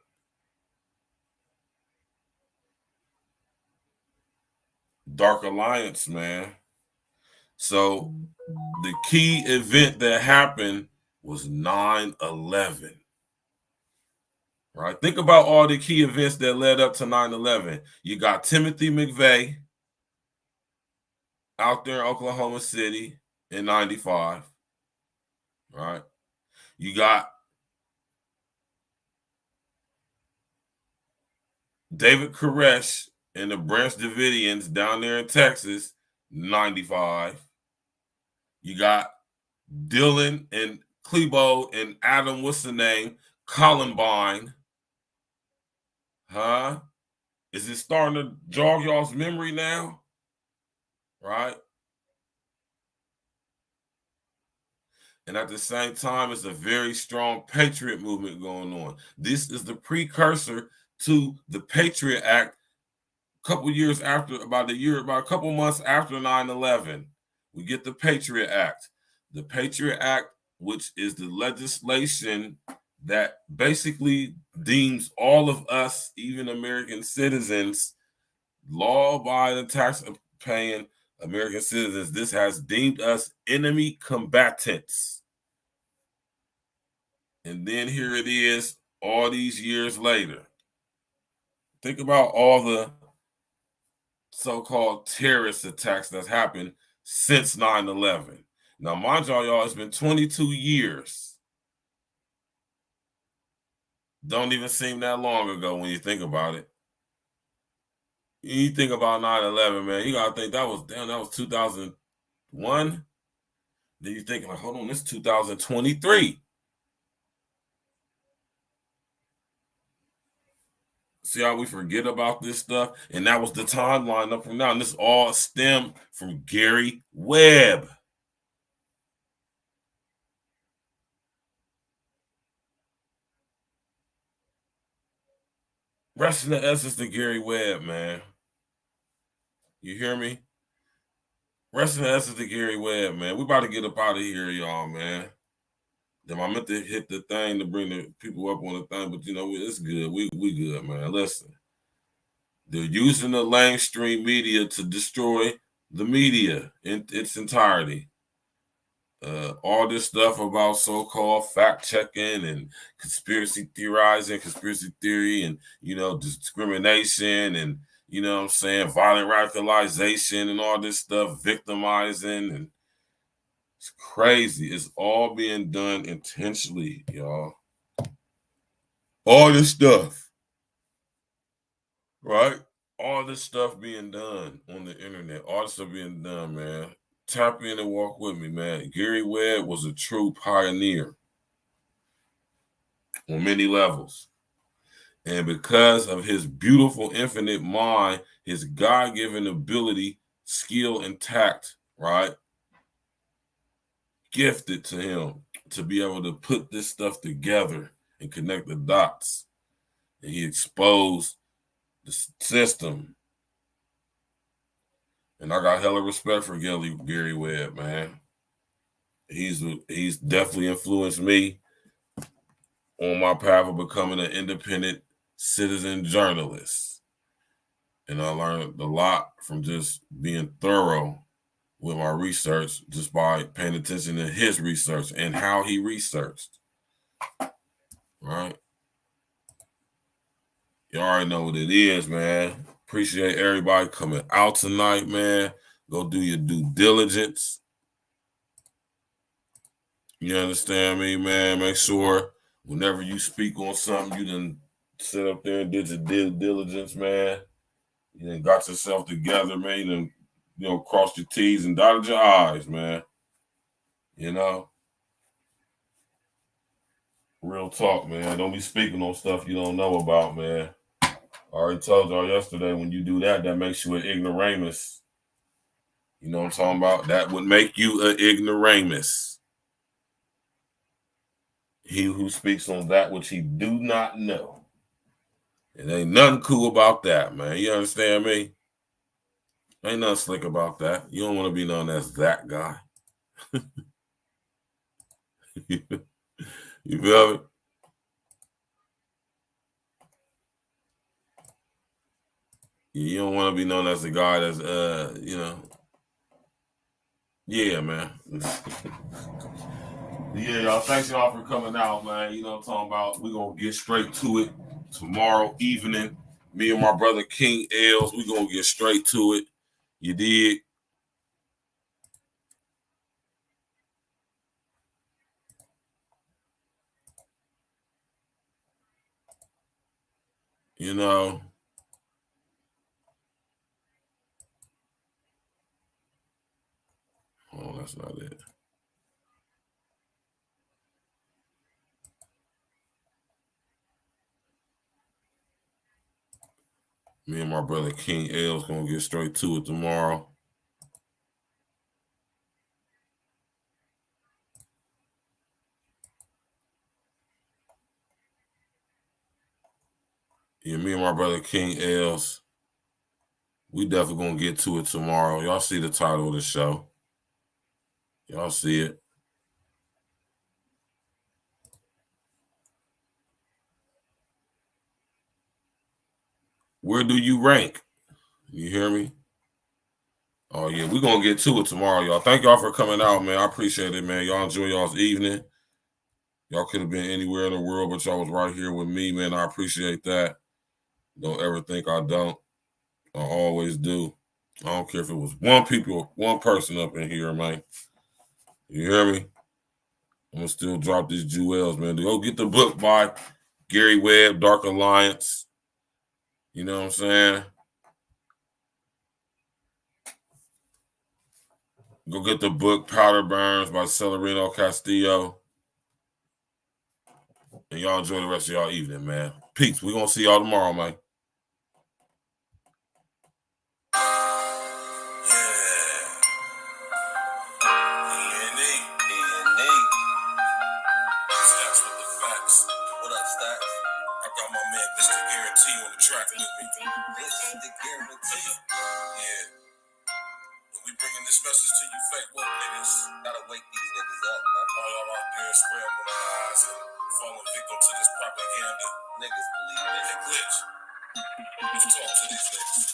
Dark Alliance, man. So the key event that happened was 9/11. Right? Think about all the key events that led up to 9/11. You got Timothy McVeigh out there in Oklahoma City in 95. Right? You got David Koresh and the Branch Davidians down there in Texas, 95. You got Dylan and Klebold and Adam, what's the name? Columbine. Huh? Is it starting to jog y'all's memory now? Right? And at the same time, it's a very strong patriot movement going on. This is the precursor to the Patriot Act. A couple years after, about a couple months after 9/11, we get the Patriot Act. The Patriot Act, which is the legislation that basically deems all of us, even American citizens, law-abiding, tax-paying American citizens, this has deemed us enemy combatants. And then here it is all these years later. Think about all the so-called terrorist attacks that's happened since 9/11. Now, mind y'all, it's been 22 years. Don't even seem that long ago when you think about it. You think about 9/11, man, you gotta think that was 2001. Then you think, like, hold on, this is 2023. See how we forget about this stuff? And that was the timeline up from now. And this all stemmed from Gary Webb. Rest in the essence to Gary Webb, man. You hear me? Rest in the essence to Gary Webb, man. We about to get up out of here, y'all, man. Then I meant to hit the thing to bring the people up on the thing, but you know, it's good. We good, man. Listen. They're using the Lamestream media to destroy the media in its entirety. All this stuff about so-called fact-checking and conspiracy theorizing, conspiracy theory, and, you know, discrimination and, you know what I'm saying, violent radicalization and all this stuff, victimizing, and it's crazy. It's all being done intentionally, y'all. All this stuff. Right? All this stuff being done on the internet. All this stuff being done, man. Tap in and walk with me, man. Gary Webb was a true pioneer on many levels. And because of his beautiful, infinite mind, his God-given ability, skill, and tact, right? Gifted to him to be able to put this stuff together and connect the dots. And he exposed the system. And I got hella respect for Gary Webb, man. He's definitely influenced me on my path of becoming an independent citizen journalist. And I learned a lot from just being thorough with my research, just by paying attention to his research and how he researched. Right? You already know what it is, man. Appreciate everybody coming out tonight, man. Go do your due diligence. You understand me, man? Make sure whenever you speak on something, you done sit up there and did your due diligence, man. You done got yourself together, man. You done, you know, crossed your T's and dotted your I's, man. You know? Real talk, man. Don't be speaking on stuff you don't know about, man. I already told y'all yesterday, when you do that, that makes you an ignoramus. You know what I'm talking about? That would make you an ignoramus. He who speaks on that which he do not know. It ain't nothing cool about that, man. You understand me? Ain't nothing slick about that. You don't want to be known as that guy. You feel me? You don't want to be known as the guy that's, you know. Yeah, man. Yeah, y'all. Thanks y'all for coming out, man. You know what I'm talking about? We're going to get straight to it tomorrow evening. Me and my brother King Els, we're going to get straight to it. You dig? You know. Oh, that's not it. Me and my brother King Els gonna get straight to it tomorrow. Yeah, me and my brother King Els, we definitely gonna get to it tomorrow. Y'all see the title of the show. Y'all see it. Where do you rank? You hear me? Oh, yeah, we're going to get to it tomorrow, y'all. Thank y'all for coming out, man. I appreciate it, man. Y'all enjoy y'all's evening. Y'all could have been anywhere in the world, but y'all was right here with me, man. I appreciate that. Don't ever think I don't. I always do. I don't care if it was one person up in here, man. You hear me? I'm going to still drop these jewels, man. Go get the book by Gary Webb, Dark Alliance. You know what I'm saying? Go get the book Powder Burns by Celerino Castillo. And y'all enjoy the rest of y'all evening, man. Peace. We're going to see y'all tomorrow, man. We bringing this message to you fake woke niggas. Gotta wake these niggas up, man. All y'all out there scrambling their eyes and falling victim to this propaganda. Niggas believe in it. Glitch. Let's talk to these niggas.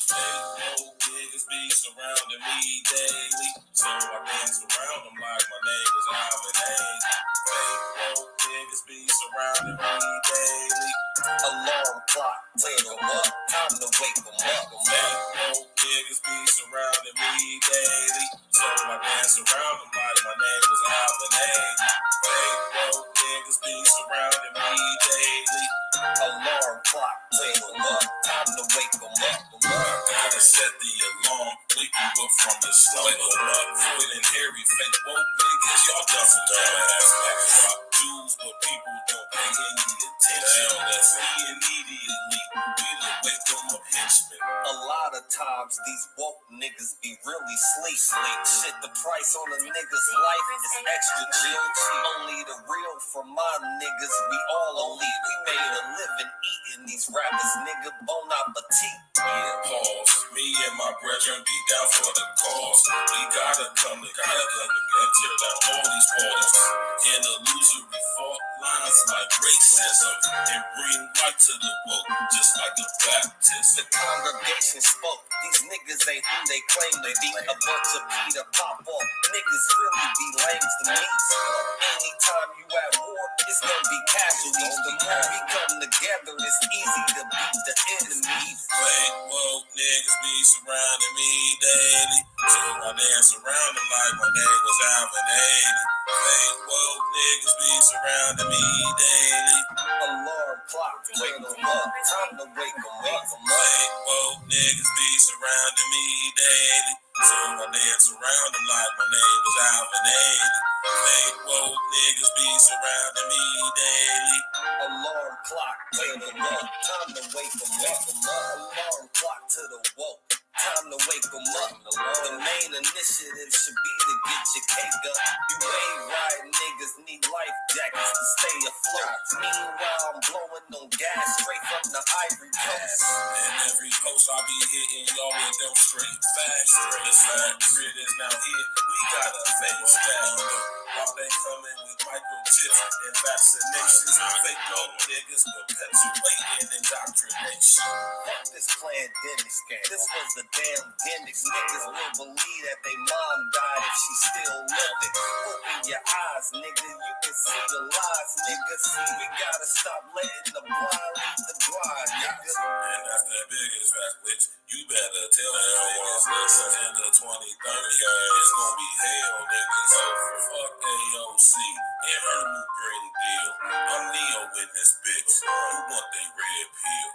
Fake woke niggas be surrounding me daily. So I dance around them like my name was Alvin Ailey. Fake woke niggas be surrounding me daily. Alarm clock, wake 'em up. Time to wake 'em up. Fake woke niggas be surrounding me daily. So I dance around them like my name was Alvin Ailey. Fake woke niggas be surrounding me daily. Alarm clock, wake 'em up. Time to wake 'em up. Gotta set the alarm, wake you up from the slumber. Wake 'em up, Floyd and Harry, fake woke niggas, y'all done for dumbass. Drop jewels, but people don't pay any attention. That's me immediately. We the wake 'em up henchmen. A lot of times these woke niggas be really sleep. Shit, the price on a nigga's life is extra real cheap. Only the real from my niggas, we all elite. We made a living eating these rappers, nigga, bon appetit. Yeah, pause. Me and my brethren be down for the cause. We gotta come together and tear down all these walls. In illusory fault lines like racism and bring light to the woke, just like the Baptist. The congregation spoke. These niggas ain't who they claim to be. A bunch of Peter pop off. Niggas really be lames to me. Anytime you at war, it's gonna be casualties. The more we come together, it's easy to beat the enemies. Fake woke niggas be surrounding me daily. So I dance around them like my name was Alvin Ailey. Fake woke niggas be surrounding me daily. Alarm clock, wake 'em up. Time to wake 'em up. Fake woke niggas be surrounding me daily. So I dance around them like my name was Alvin Ailey. Fake woke niggas be surrounding me daily. Alarm clock, wake 'em up. Time to wake 'em up. Alarm clock to the woke. Time to wake 'em up. The main initiative should be to get your cake up. You wave ride niggas need life jackets to stay afloat. Meanwhile, I'm blowing on gas straight from the Ivory Coast. And every post I be hitting y'all with them straight facts. The fact grid is now here. We gotta face down. While they coming with microchips and vaccinations, fake woke niggas perpetuating indoctrination. Fuck this pandemic scam. This was the damn gimmick. Niggas will believe that they mom died if she still living. Open your eyes, nigga. You can see the lies, nigga. See, we gotta stop letting the blind lead the blind, nigga. And that's the biggest fact, which you better tell them niggas. Listen, in the 2030, it's gonna be hell, niggas. So fuck AOC and her new green deal. I'm Neo in this bitch. You want they red pill.